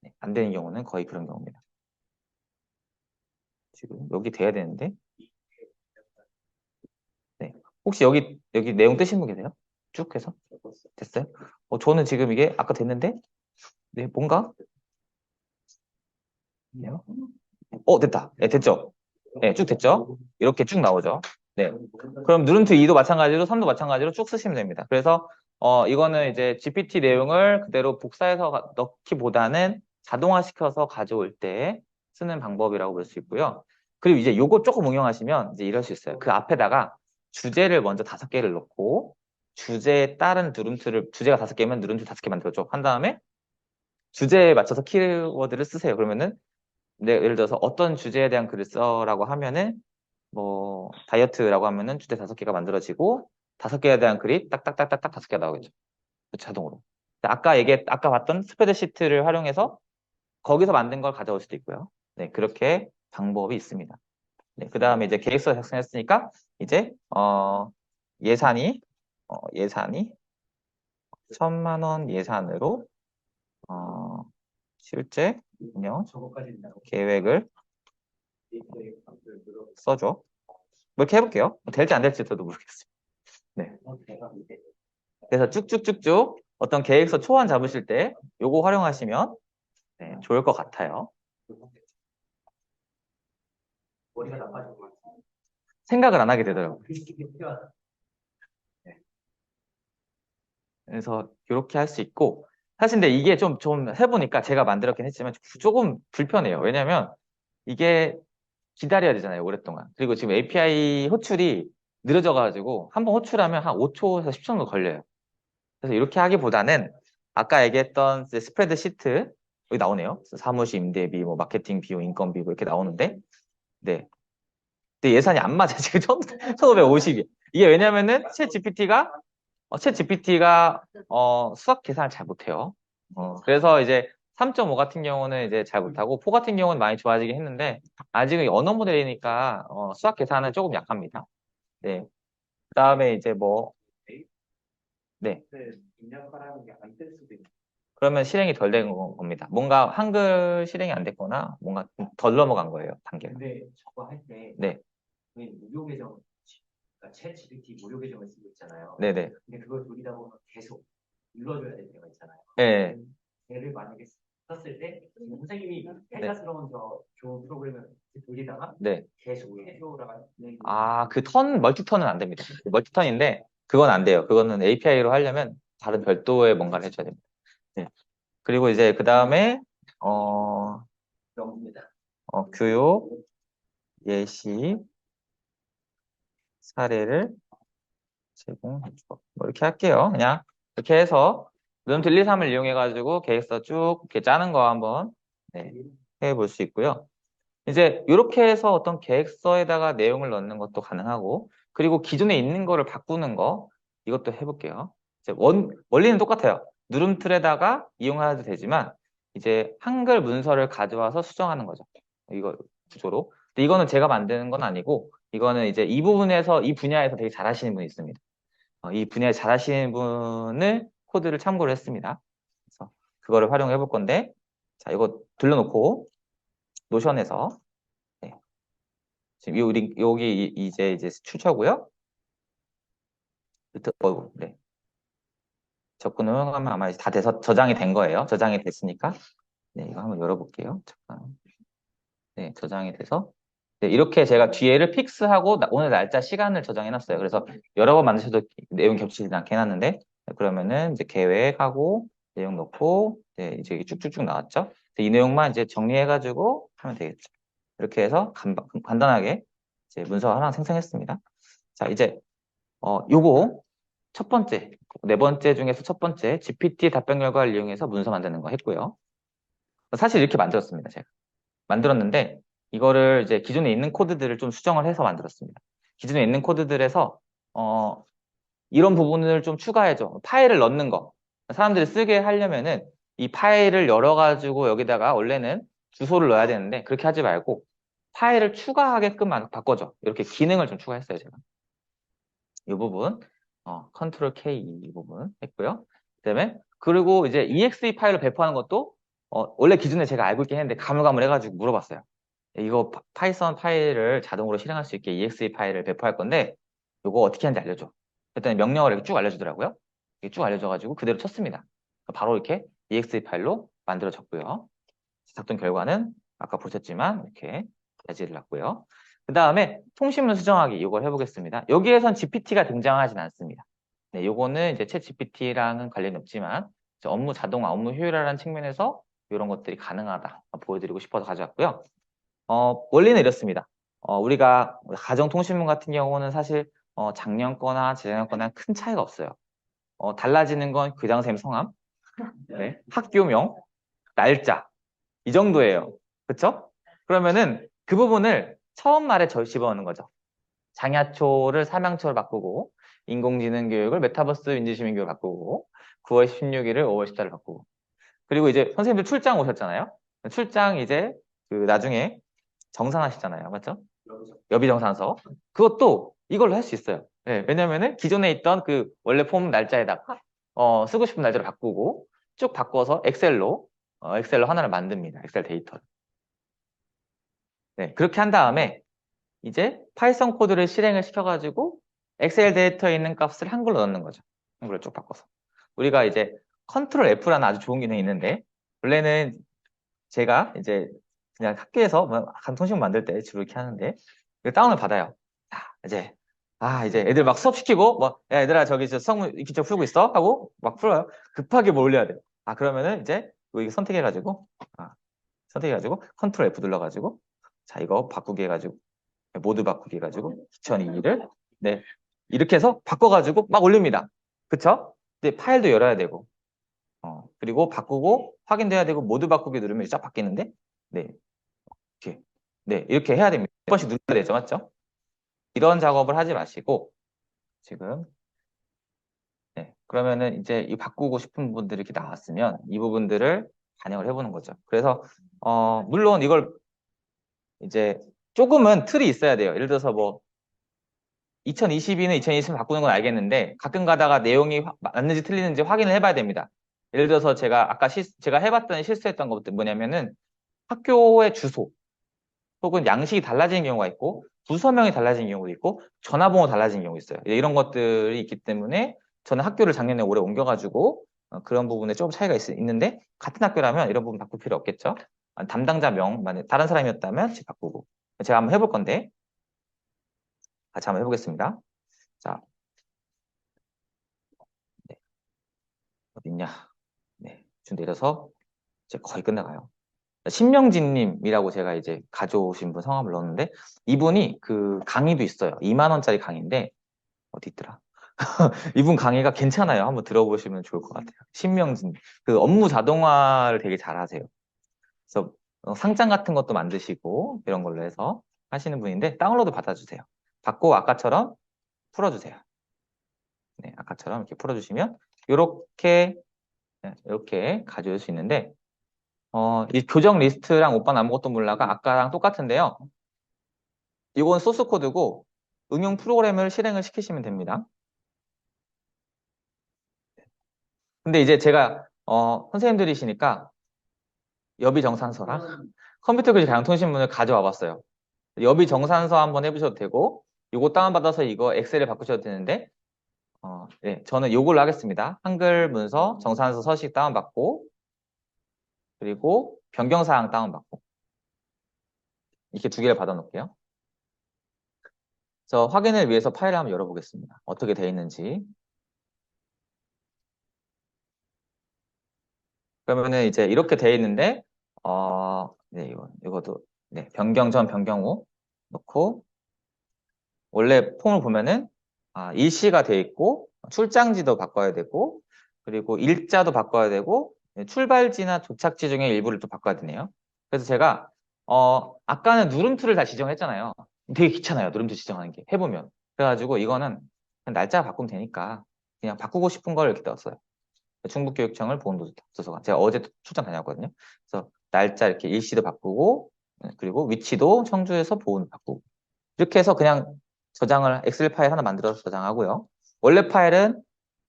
[SPEAKER 1] 네. 안 되는 경우는 거의 그런 경우입니다. 지금 여기 돼야 되는데 네. 혹시 여기 내용 뜨신 분 계세요? 쭉 해서? 됐어요? 저는 지금 이게 아까 됐는데 네, 뭔가 됐다. 네, 됐죠? 네, 쭉 됐죠? 이렇게 쭉 나오죠. 네. 그럼 누름투 2도 마찬가지로 3도 마찬가지로 쭉 쓰시면 됩니다. 그래서 이거는 이제 GPT 내용을 그대로 복사해서 넣기보다는 자동화시켜서 가져올 때 쓰는 방법이라고 볼 수 있고요. 그리고 이제 요거 조금 응용하시면 이제 이럴 수 있어요. 그 앞에다가 주제를 먼저 5개를 넣고 주제에 따른 누름투를 주제가 5개면 누름투 5개 만들어줘. 한 다음에 주제에 맞춰서 키워드를 쓰세요. 그러면은 예를 들어서 어떤 주제에 대한 글을 써라고 하면은 뭐 다이어트라고 하면은 주제 5개가 만들어지고 5개에 대한 글이 딱딱딱딱딱 5개가 나오겠죠. 자동으로. 아까 봤던 스프레드시트를 활용해서 거기서 만든 걸 가져올 수도 있고요. 네, 그렇게 방법이 있습니다. 네, 그 다음에 이제 계획서 작성했으니까 이제 예산이 1,000만 원 예산으로 실제 운영 계획을 써줘. 뭐 이렇게 해볼게요. 될지 안 될지 저도 모르겠어요. 네. 그래서 쭉쭉쭉쭉 어떤 계획서 초안 잡으실 때 요거 활용하시면 네, 좋을 것 같아요.
[SPEAKER 2] 머리가 나빠질 것 같아요.
[SPEAKER 1] 생각을 안 하게 되더라고요. 네. 그래서 이렇게 할 수 있고 사실 근데 이게 좀 해보니까 제가 만들었긴 했지만 조금 불편해요. 왜냐면 이게 기다려야 되잖아요. 오랫동안. 그리고 지금 API 호출이 느려져가지고 한번 호출하면 한 5초에서 10초 정도 걸려요. 그래서 이렇게 하기보다는 아까 얘기했던 이제 스프레드 시트 여기 나오네요. 사무실 임대비, 뭐 마케팅 비용, 인건비 뭐 이렇게 나오는데 네. 근데 예산이 안 맞아. 지금 1,550이. 이게 왜냐면은 챗 GPT가 수학 계산을 잘 못해요. 그래서 이제 3.5 같은 경우는 이제 잘 못하고 4 같은 경우는 많이 좋아지긴 했는데 아직은 언어 모델이니까 수학 계산은 조금 약합니다. 네. 그다음에 이제 뭐 네.
[SPEAKER 2] 입력하라는 게 안 될 수도 있고.
[SPEAKER 1] 그러면 실행이 덜 된 겁니다. 뭔가 한글 실행이 안 됐거나 뭔가 덜 넘어간 거예요, 단계가.
[SPEAKER 2] 근데 저거 할 때
[SPEAKER 1] 네.
[SPEAKER 2] 무료 계정, 그러니까 챗 GPT 무료 계정을 쓰고 있잖아요.
[SPEAKER 1] 네네.
[SPEAKER 2] 근데 그걸 돌리다 보면 계속 눌러줘야 될 때가 있잖아요.
[SPEAKER 1] 네.
[SPEAKER 2] 걔를 만약에 썼을 때 지금 선생님이 헬가스러운 저 좋은 프로그램을 돌리다가
[SPEAKER 1] 네.
[SPEAKER 2] 계속 해줘라가
[SPEAKER 1] 그 멀티턴은 안 됩니다. 멀티턴인데 그건 안 돼요. 그거는 API로 하려면 다른 별도의 뭔가를 해줘야 됩니다. 네. 그리고 이제 그 다음에 교육, 예시, 사례를 제공해줘. 뭐 이렇게 할게요. 그냥 이렇게 해서 눈틀 1, 2, 3을 이용해가지고 계획서 쭉 이렇게 짜는 거 한번 네, 해볼 수 있고요. 이제 이렇게 해서 어떤 계획서에다가 내용을 넣는 것도 가능하고, 그리고 기존에 있는 거를 바꾸는 거 이것도 해볼게요. 이제 원리는 똑같아요. 누름틀에다가 이용해도 되지만 이제 한글 문서를 가져와서 수정하는 거죠. 이거 구조로. 근데 이거는 제가 만드는 건 아니고, 이거는 이제 이 부분에서 이 분야에서 되게 잘하시는 분이 있습니다. 이 분야에 잘하시는 분을 코드를 참고를 했습니다. 그래서 그거를 활용해 볼 건데, 자, 이거 돌려놓고 노션에서 네. 지금 여기 이제 출처고요. 네. 접근을 하면 아마 다 돼서 저장이 된 거예요. 저장이 됐으니까. 네, 이거 한번 열어볼게요. 잠깐. 네, 저장이 돼서. 네, 이렇게 제가 뒤에를 픽스하고 오늘 날짜 시간을 저장해놨어요. 그래서 여러 번 만드셔도 내용 겹치지 않게 해놨는데, 네, 그러면은 이제 계획하고 내용 넣고, 네, 이제 쭉쭉쭉 나왔죠. 이 내용만 이제 정리해가지고 하면 되겠죠. 이렇게 해서 간단하게 이제 문서 하나 생성했습니다. 자, 이제 요거 첫 번째, 네 번째 중에서 첫 번째 GPT 답변 결과를 이용해서 문서 만드는 거 했고요. 사실 이렇게 만들었습니다, 제가. 만들었는데 이거를 이제 기존에 있는 코드들을 좀 수정을 해서 만들었습니다. 기존에 있는 코드들에서 이런 부분을 좀 추가해줘. 파일을 넣는 거. 사람들이 쓰게 하려면은 이 파일을 열어가지고 여기다가 원래는 주소를 넣어야 되는데 그렇게 하지 말고 파일을 추가하게끔 바꿔줘. 이렇게 기능을 좀 추가했어요, 제가. 이 부분, 컨트롤 K 이 부분 했고요. 그다음에 그리고 이제 exe 파일로 배포하는 것도 원래 기존에 제가 알고 있긴 했는데 가물가물해가지고 물어봤어요. 이거 파이썬 파일을 자동으로 실행할 수 있게 exe 파일을 배포할 건데 이거 어떻게 하는지 알려줘. 그랬더니 명령어를 이렇게 쭉 알려주더라고요. 이렇게 쭉 알려줘가지고 그대로 쳤습니다. 바로 이렇게 exe 파일로 만들어졌고요. 작동 결과는 아까 보셨지만 이렇게 야지를 났고요. 그 다음에 통신문 수정하기 이걸 해보겠습니다. 여기에선 GPT가 등장하진 않습니다. 네, 요거는 이제 챗 GPT랑은 관련이 없지만 업무 자동화, 업무 효율화라는 측면에서 이런 것들이 가능하다 보여드리고 싶어서 가져왔고요. 원리는 이렇습니다. 우리가 가정통신문 같은 경우는 사실 작년 거나 재작년 거나 큰 차이가 없어요. 달라지는 건 교장 선생님 성함, 네, 학교명, 날짜 이 정도예요. 그쵸? 그러면은 그 부분을 처음 말에 집어넣는 거죠. 장야초를 삼양초로 바꾸고 인공지능 교육을 메타버스 인지시민 교육을 바꾸고 9월 16일을 5월 14일을 바꾸고 그리고 이제 선생님들 출장 오셨잖아요. 출장 이제 그 나중에 정산하시잖아요. 맞죠? 여비 정산서. 그것도 이걸로 할 수 있어요. 네, 왜냐면은 기존에 있던 그 원래 폼 날짜에다가 쓰고 싶은 날짜를 바꾸고 쭉 바꿔서 엑셀로 하나를 만듭니다. 엑셀 데이터를. 네, 그렇게 한 다음에 이제 파이썬 코드를 실행을 시켜가지고 엑셀 데이터에 있는 값을 한글로 넣는 거죠. 한글로 쭉 바꿔서. 우리가 이제 컨트롤 F라는 아주 좋은 기능이 있는데 원래는 제가 이제 그냥 학교에서 뭐 간통식 만들 때 주로 이렇게 하는데 이거 다운을 받아요. 자, 이제 애들 막 수업 시키고 뭐 야, 얘들아 저기 저 수학문 기초 풀고 있어 하고 막 풀어요. 급하게 뭐 올려야 돼. 그러면은 이제 이거 선택해가지고 선택해가지고 컨트롤 F 눌러가지고 자 이거 바꾸기 해가지고 모두 바꾸기 해가지고 2002를 네 이렇게 해서 바꿔가지고 막 올립니다. 그쵸? 근데 파일도 열어야 되고 그리고 바꾸고 확인돼야 되고 모두 바꾸기 누르면 쫙 바뀌는데 네 이렇게 네 이렇게 해야 됩니다. 한 번씩 눌러야 되죠, 맞죠? 이런 작업을 하지 마시고 지금 네 그러면은 이제 이 바꾸고 싶은 분들이 이렇게 나왔으면 이 부분들을 반영을 해보는 거죠. 그래서 물론 이걸 이제 조금은 틀이 있어야 돼요. 예를 들어서 뭐 2022는 2020을 바꾸는 건 알겠는데 가끔 가다가 내용이 맞는지 틀리는지 확인을 해봐야 됩니다. 예를 들어서 제가 아까 제가 해봤더니 실수했던 것들 뭐냐면은 학교의 주소 혹은 양식이 달라지는 경우가 있고 부서명이 달라지는 경우도 있고 전화번호 달라지는 경우가 있어요. 이런 것들이 있기 때문에 저는 학교를 작년에 올해 옮겨가지고 그런 부분에 조금 차이가 있는데 같은 학교라면 이런 부분 바꿀 필요 없겠죠. 담당자 만약 다른 사람이었다면 제가 바꾸고 제가 한번 해볼 건데 같이 한번 해보겠습니다. 자, 네, 어딨냐? 네, 좀 내려서 이제 거의 끝나가요. 신명진님이라고 제가 이제 가져오신 분 성함을 넣었는데, 이분이 그 강의도 있어요. 2만 원짜리 강의인데, 어디 있더라? 이분 강의가 괜찮아요. 한번 들어보시면 좋을 것 같아요. 신명진. 그 업무 자동화를 되게 잘하세요. 그래서 상장 같은 것도 만드시고 이런 걸로 해서 하시는 분인데 다운로드 받아주세요. 받고 아까처럼 풀어주세요. 네, 아까처럼 이렇게 풀어주시면 이렇게 이렇게 가져올 수 있는데 이 교정 리스트랑 오빠는 아무것도 몰라가 아까랑 똑같은데요. 이건 소스 코드고 응용 프로그램을 실행을 시키시면 됩니다. 근데 이제 제가 선생님들이시니까 여비정산서랑 컴퓨터 교직 가용통신문을 가져와 봤어요. 여비정산서 한번 해보셔도 되고 이거 다운받아서 이거 엑셀에 바꾸셔도 되는데 네, 저는 이걸로 하겠습니다. 한글 문서, 정산서 서식 다운받고 그리고 변경사항 다운받고 이렇게 두 개를 받아 놓을게요. 저 확인을 위해서 파일을 한번 열어보겠습니다. 어떻게 되어 있는지. 그러면은 이제 이렇게 되어 있는데 네, 이것도 네, 변경 전 변경 후 놓고 원래 폼을 보면은 일시가 돼 있고 출장지도 바꿔야 되고 그리고 일자도 바꿔야 되고 출발지나 도착지 중에 일부를 또 바꿔야 되네요. 그래서 제가 아까는 누름투를 다 지정했잖아요. 되게 귀찮아요. 누름투 지정하는 게 해보면. 그래가지고 이거는 그냥 날짜 바꾸면 되니까 그냥 바꾸고 싶은 걸 이렇게 넣었어요. 충북교육청을 보건도서관. 제가 어제 출장 다녀왔거든요. 그래서 날짜 이렇게 일시도 바꾸고 그리고 위치도 청주에서 보건 바꾸고 이렇게 해서 그냥 저장을 엑셀 파일 하나 만들어서 저장하고요. 원래 파일은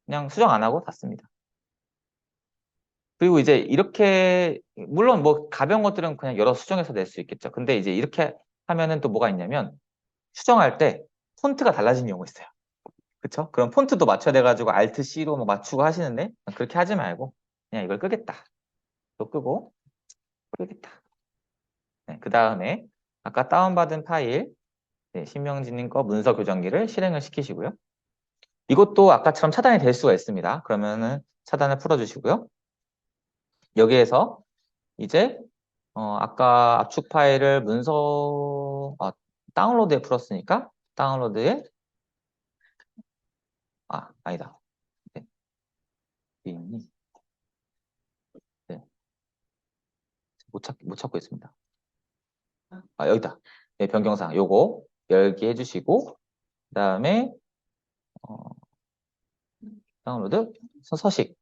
[SPEAKER 1] 그냥 수정 안 하고 닫습니다. 그리고 이제 이렇게 물론 뭐 가벼운 것들은 그냥 열어 수정해서 낼 수 있겠죠. 근데 이제 이렇게 하면은 또 뭐가 있냐면 수정할 때 폰트가 달라지는 경우가 있어요. 그쵸? 그럼 폰트도 맞춰야 돼가지고 Alt C로 뭐 맞추고 하시는데 그렇게 하지 말고 그냥 이걸 끄겠다. 또 끄고 끄겠다. 네, 그 다음에 아까 다운받은 파일 네, 신명진님 거 문서 교정기를 실행을 시키시고요. 이것도 아까처럼 차단이 될 수가 있습니다. 그러면은 차단을 풀어주시고요. 여기에서 이제 아까 압축 파일을 문서 다운로드에 풀었으니까 다운로드에 아니다. 네, 네, 못 찾고 있습니다. 여기다. 네, 변경사항 요거 열기 해주시고 그다음에 어, 다운로드 서식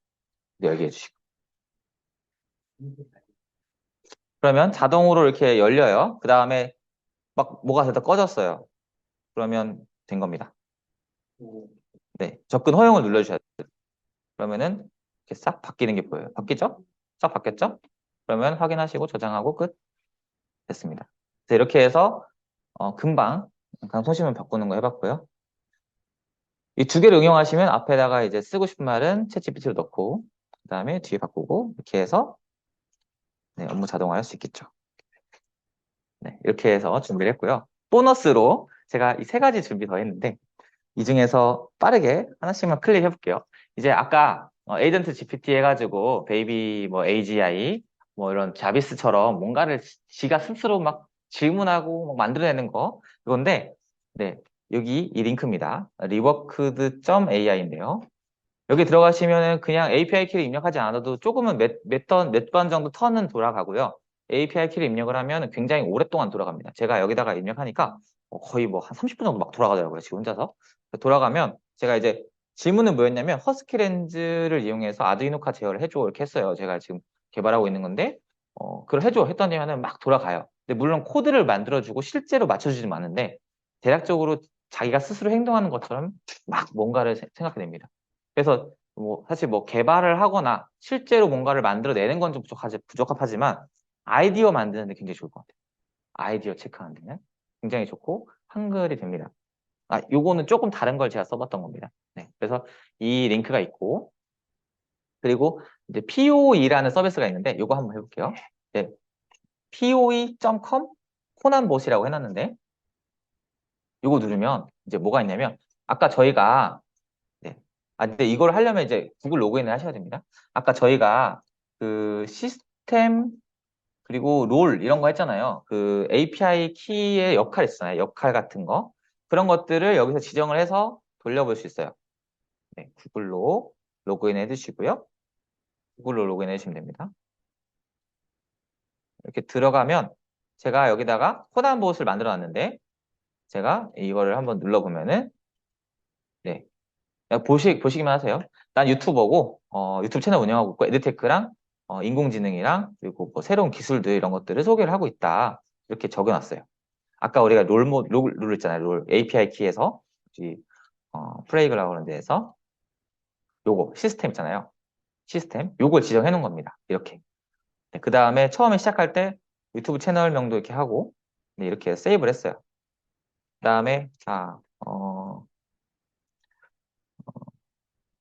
[SPEAKER 1] 열기 해주시고 그러면 자동으로 이렇게 열려요. 그 다음에 막 뭐가 되다 꺼졌어요. 그러면 된 겁니다. 네, 접근 허용을 눌러주셔야 돼요. 그러면은 이렇게 싹 바뀌는 게 보여요. 바뀌죠? 싹 바뀌었죠? 그러면 확인하시고 저장하고 끝. 됐습니다. 그래서 이렇게 해서 금방 강통신문 바꾸는 거 해봤고요. 이 두 개를 응용하시면 앞에다가 이제 쓰고 싶은 말은 챗GPT로 넣고 그 다음에 뒤에 바꾸고 이렇게 해서 네, 업무 자동화 할 수 있겠죠. 네, 이렇게 해서 준비를 했고요. 보너스로 제가 이 세 가지 준비 더 했는데 이 중에서 빠르게 하나씩만 클릭해 볼게요. 이제 아까 에이전트 GPT 해가지고 베이비 뭐 AGI 뭐 이런 자비스처럼 뭔가를 지가 스스로 막 질문하고 막 만들어내는 거 이건데 네 여기 이 링크입니다. reworked.ai인데요. 여기 들어가시면은 그냥 API 키를 입력하지 않아도 조금은 몇 번 정도 턴은 돌아가고요. API 키를 입력을 하면 굉장히 오랫동안 돌아갑니다. 제가 여기다가 입력하니까 거의 뭐 한 30분 정도 막 돌아가더라고요. 지금 혼자서. 돌아가면 제가 이제 질문은 뭐였냐면 허스키 렌즈를 이용해서 아두이노카 제어를 해줘 이렇게 했어요. 제가 지금 개발하고 있는 건데 그걸 해줘 했더니만은 막 돌아가요. 근데 물론 코드를 만들어주고 실제로 맞춰주지는 않는데 대략적으로 자기가 스스로 행동하는 것처럼 막 뭔가를 생각해냅니다. 그래서 뭐 사실 뭐 개발을 하거나 실제로 뭔가를 만들어내는 건 좀 부적합하지만 아이디어 만드는 데 굉장히 좋을 것 같아요. 아이디어 체크하는 데는 굉장히 좋고 한글이 됩니다. 요거는 조금 다른 걸 제가 써봤던 겁니다. 네, 그래서 이 링크가 있고 그리고 이제 POE라는 서비스가 있는데 요거 한번 해볼게요. 네, poe.com 코난봇이라고 해놨는데 요거 누르면 이제 뭐가 있냐면 아까 저희가 네. 근데 이걸 하려면 이제 구글 로그인을 하셔야 됩니다. 아까 저희가 그 시스템 그리고 롤 이런 거 했잖아요. 그 API 키의 역할 있잖아요. 역할 같은 거. 그런 것들을 여기서 지정을 해서 돌려볼 수 있어요. 네, 구글로 로그인 해주시고요. 구글로 로그인 해주시면 됩니다. 이렇게 들어가면 제가 여기다가 코난봇을 만들어 놨는데 제가 이거를 한번 눌러보면은 네, 보시기만 하세요. 난 유튜버고 유튜브 채널 운영하고 있고 에드테크랑 인공지능이랑 그리고 뭐 새로운 기술들 이런 것들을 소개를 하고 있다. 이렇게 적어놨어요. 아까 우리가 롤 있잖아요. 롤 API 키에서 플레이그라우ン드 데에서 요거 시스템 있잖아요. 시스템 요걸 지정해 놓은 겁니다. 이렇게. 네, 그 다음에 처음에 시작할 때 유튜브 채널명도 이렇게 하고 네, 이렇게 세이브를 했어요. 그 다음에 자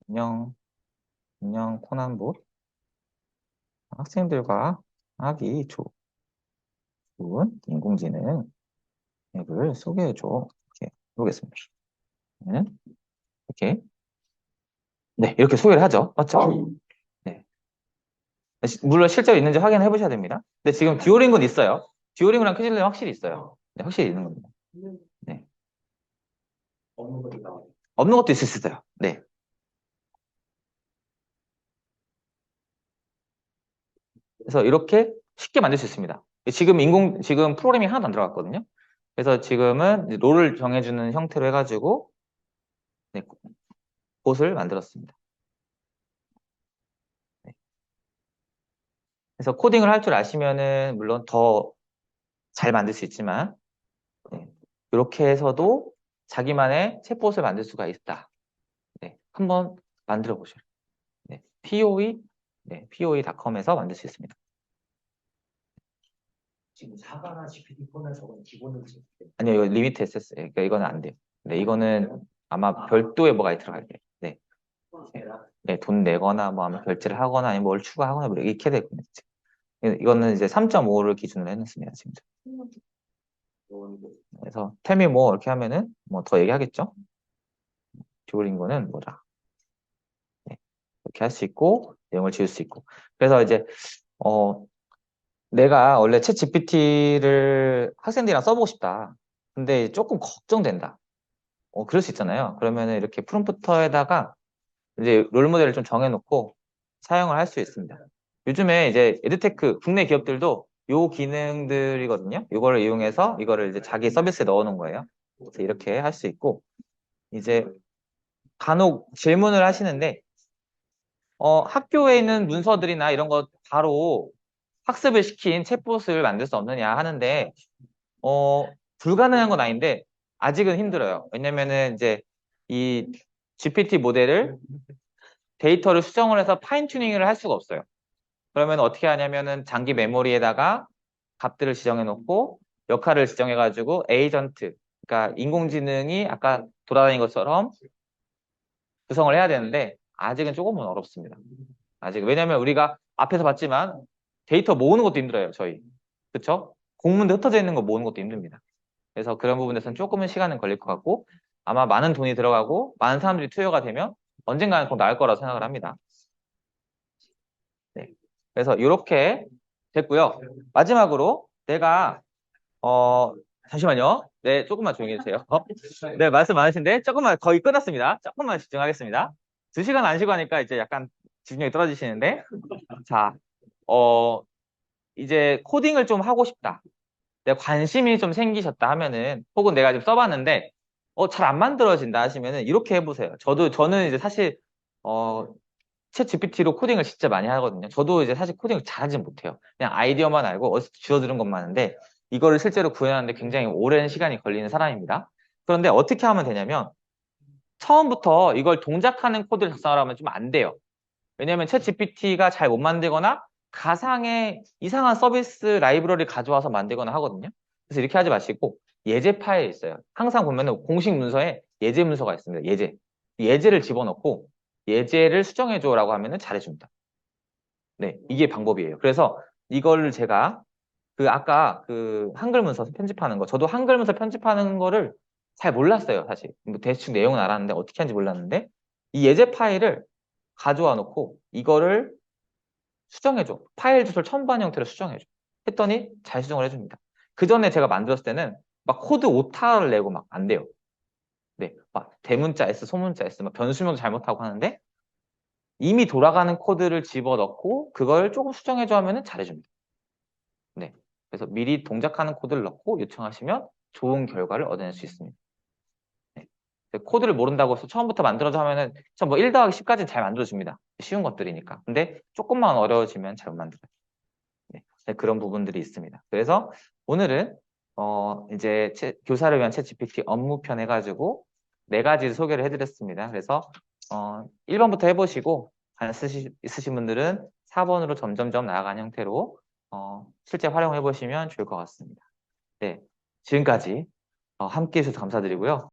[SPEAKER 1] 안녕 코난봇 학생들과 하기 좋은 인공지능 앱을 소개해줘. 이렇게 해보겠습니다. 네, 이렇게 네 이렇게 소개를 하죠. 맞죠? 네. 물론 실제로 있는지 확인해 보셔야 됩니다. 근데 지금 듀오링고는 있어요. 듀오링고랑 퀴즐레는 확실히 있어요. 네, 확실히 있는 겁니다. 네.
[SPEAKER 2] 없는 것도 나와요.
[SPEAKER 1] 없는 것도 있을 수 있어요. 네. 그래서 이렇게 쉽게 만들 수 있습니다. 지금 프로그래밍 하나도 안 들어갔거든요. 그래서 지금은 이제 롤을 정해주는 형태로 해가지고 네, 봇을 만들었습니다. 네. 그래서 코딩을 할 줄 아시면은 물론 더 잘 만들 수 있지만 네, 이렇게 해서도 자기만의 챗봇을 만들 수가 있다. 네, 한번 만들어 보셔요. 네, POE.com에서 만들 수 있습니다.
[SPEAKER 2] 지금 사과나 GPT-4는 저건 기본으로 지금
[SPEAKER 1] 아니요, 이거 리미트 SS, 그러니까 이거는 안 돼요. 네, 이거는 아마 별도의 뭐가 들어갈 거예요. 네, 네, 돈 내거나 뭐 아마 결제를 하거나 아니면 뭘 추가하거나 뭐 이렇게 되거든요. 이거는 이제 3.5를 기준으로 해놨습니다, 지금. 그래서 텔미 뭐 이렇게 하면은 뭐 더 얘기하겠죠? 듀오링고는 뭐다. 네, 이렇게 할 수 있고 내용을 지울 수 있고. 그래서 이제 내가 원래 챗 GPT를 학생들이랑 써보고 싶다. 근데 조금 걱정된다. 그럴 수 있잖아요. 그러면은 이렇게 프롬프터에다가 이제 롤 모델을 좀 정해놓고 사용을 할 수 있습니다. 요즘에 이제 에드테크 국내 기업들도 요 기능들이거든요. 이거를 이용해서 이거를 이제 자기 서비스에 넣어놓은 거예요. 그래서 이렇게 할 수 있고 이제 간혹 질문을 하시는데 학교에 있는 문서들이나 이런 거 바로 학습을 시킨 챗봇을 만들 수 없느냐 하는데 어, 불가능한 건 아닌데 아직은 힘들어요. 왜냐면은 이제 이 GPT 모델을 데이터를 수정을 해서 파인 튜닝을 할 수가 없어요. 그러면 어떻게 하냐면은 장기 메모리에다가 값들을 지정해 놓고 역할을 지정해 가지고 에이전트, 그러니까 인공지능이 아까 돌아다닌 것처럼 구성을 해야 되는데 아직은 조금은 어렵습니다. 아직 왜냐면 우리가 앞에서 봤지만 데이터 모으는 것도 힘들어요, 저희. 그쵸? 공문도 흩어져 있는 거 모으는 것도 힘듭니다. 그래서 그런 부분에서는 조금은 시간은 걸릴 것 같고 아마 많은 돈이 들어가고 많은 사람들이 투여가 되면 언젠가는 꼭 나을 거라고 생각을 합니다. 네. 그래서 이렇게 됐고요. 마지막으로 내가 잠시만요. 네, 조금만 조용히 해주세요. 네, 말씀 많으신데 조금만 거의 끝났습니다. 조금만 집중하겠습니다. 2시간 안 쉬고 하니까 이제 약간 집중력이 떨어지시는데 자, 이제 코딩을 좀 하고 싶다. 내가 관심이 좀 생기셨다 하면은 혹은 내가 좀 써봤는데 잘 안 만들어진다 하시면은 이렇게 해보세요. 저는 이제 사실 챗 GPT로 코딩을 진짜 많이 하거든요. 저도 이제 사실 코딩을 잘하진 못해요. 그냥 아이디어만 알고 어디서 주워들은 것만 하는데 이거를 실제로 구현하는데 굉장히 오랜 시간이 걸리는 사람입니다. 그런데 어떻게 하면 되냐면 처음부터 이걸 동작하는 코드를 작성을 하면 좀 안 돼요. 왜냐면 챗 GPT가 잘 못 만들거나 가상의 이상한 서비스 라이브러리 가져와서 만들거나 하거든요. 그래서 이렇게 하지 마시고 예제 파일 있어요. 항상 보면은 공식 문서에 예제 문서가 있습니다. 예제를 집어넣고 예제를 수정해줘라고 하면은 잘해줍니다. 네, 이게 방법이에요. 그래서 이걸 제가 아까 그 한글 문서 편집하는 거 저도 한글 문서 편집하는 거를 잘 몰랐어요, 사실. 뭐 대충 내용은 알았는데 어떻게 하는지 몰랐는데 이 예제 파일을 가져와 놓고 이거를 수정해줘. 파일 주소를 첨부한 형태로 수정해줘. 했더니 잘 수정을 해줍니다. 그 전에 제가 만들었을 때는 막 코드 오타를 내고 막 안 돼요. 네, 막 대문자 S, 소문자 S, 막 변수명도 잘못하고 하는데 이미 돌아가는 코드를 집어넣고 그걸 조금 수정해줘 하면은 잘해줍니다. 네, 그래서 미리 동작하는 코드를 넣고 요청하시면 좋은 결과를 얻어낼 수 있습니다. 네. 코드를 모른다고 해서 처음부터 만들어줘 하면은 저 뭐 1 더하기 10까지는 잘 만들어줍니다. 쉬운 것들이니까. 근데 조금만 어려워지면 잘 못 만들어요. 네. 네, 그런 부분들이 있습니다. 그래서 오늘은 이제 교사를 위한 챗GPT 업무편 해가지고 4가지를 소개를 해드렸습니다. 그래서 1번부터 해보시고 있으신 분들은 4번으로 점점점 나아가는 형태로 실제 활용해 보시면 좋을 것 같습니다. 네, 지금까지 함께 해주셔서 감사드리고요.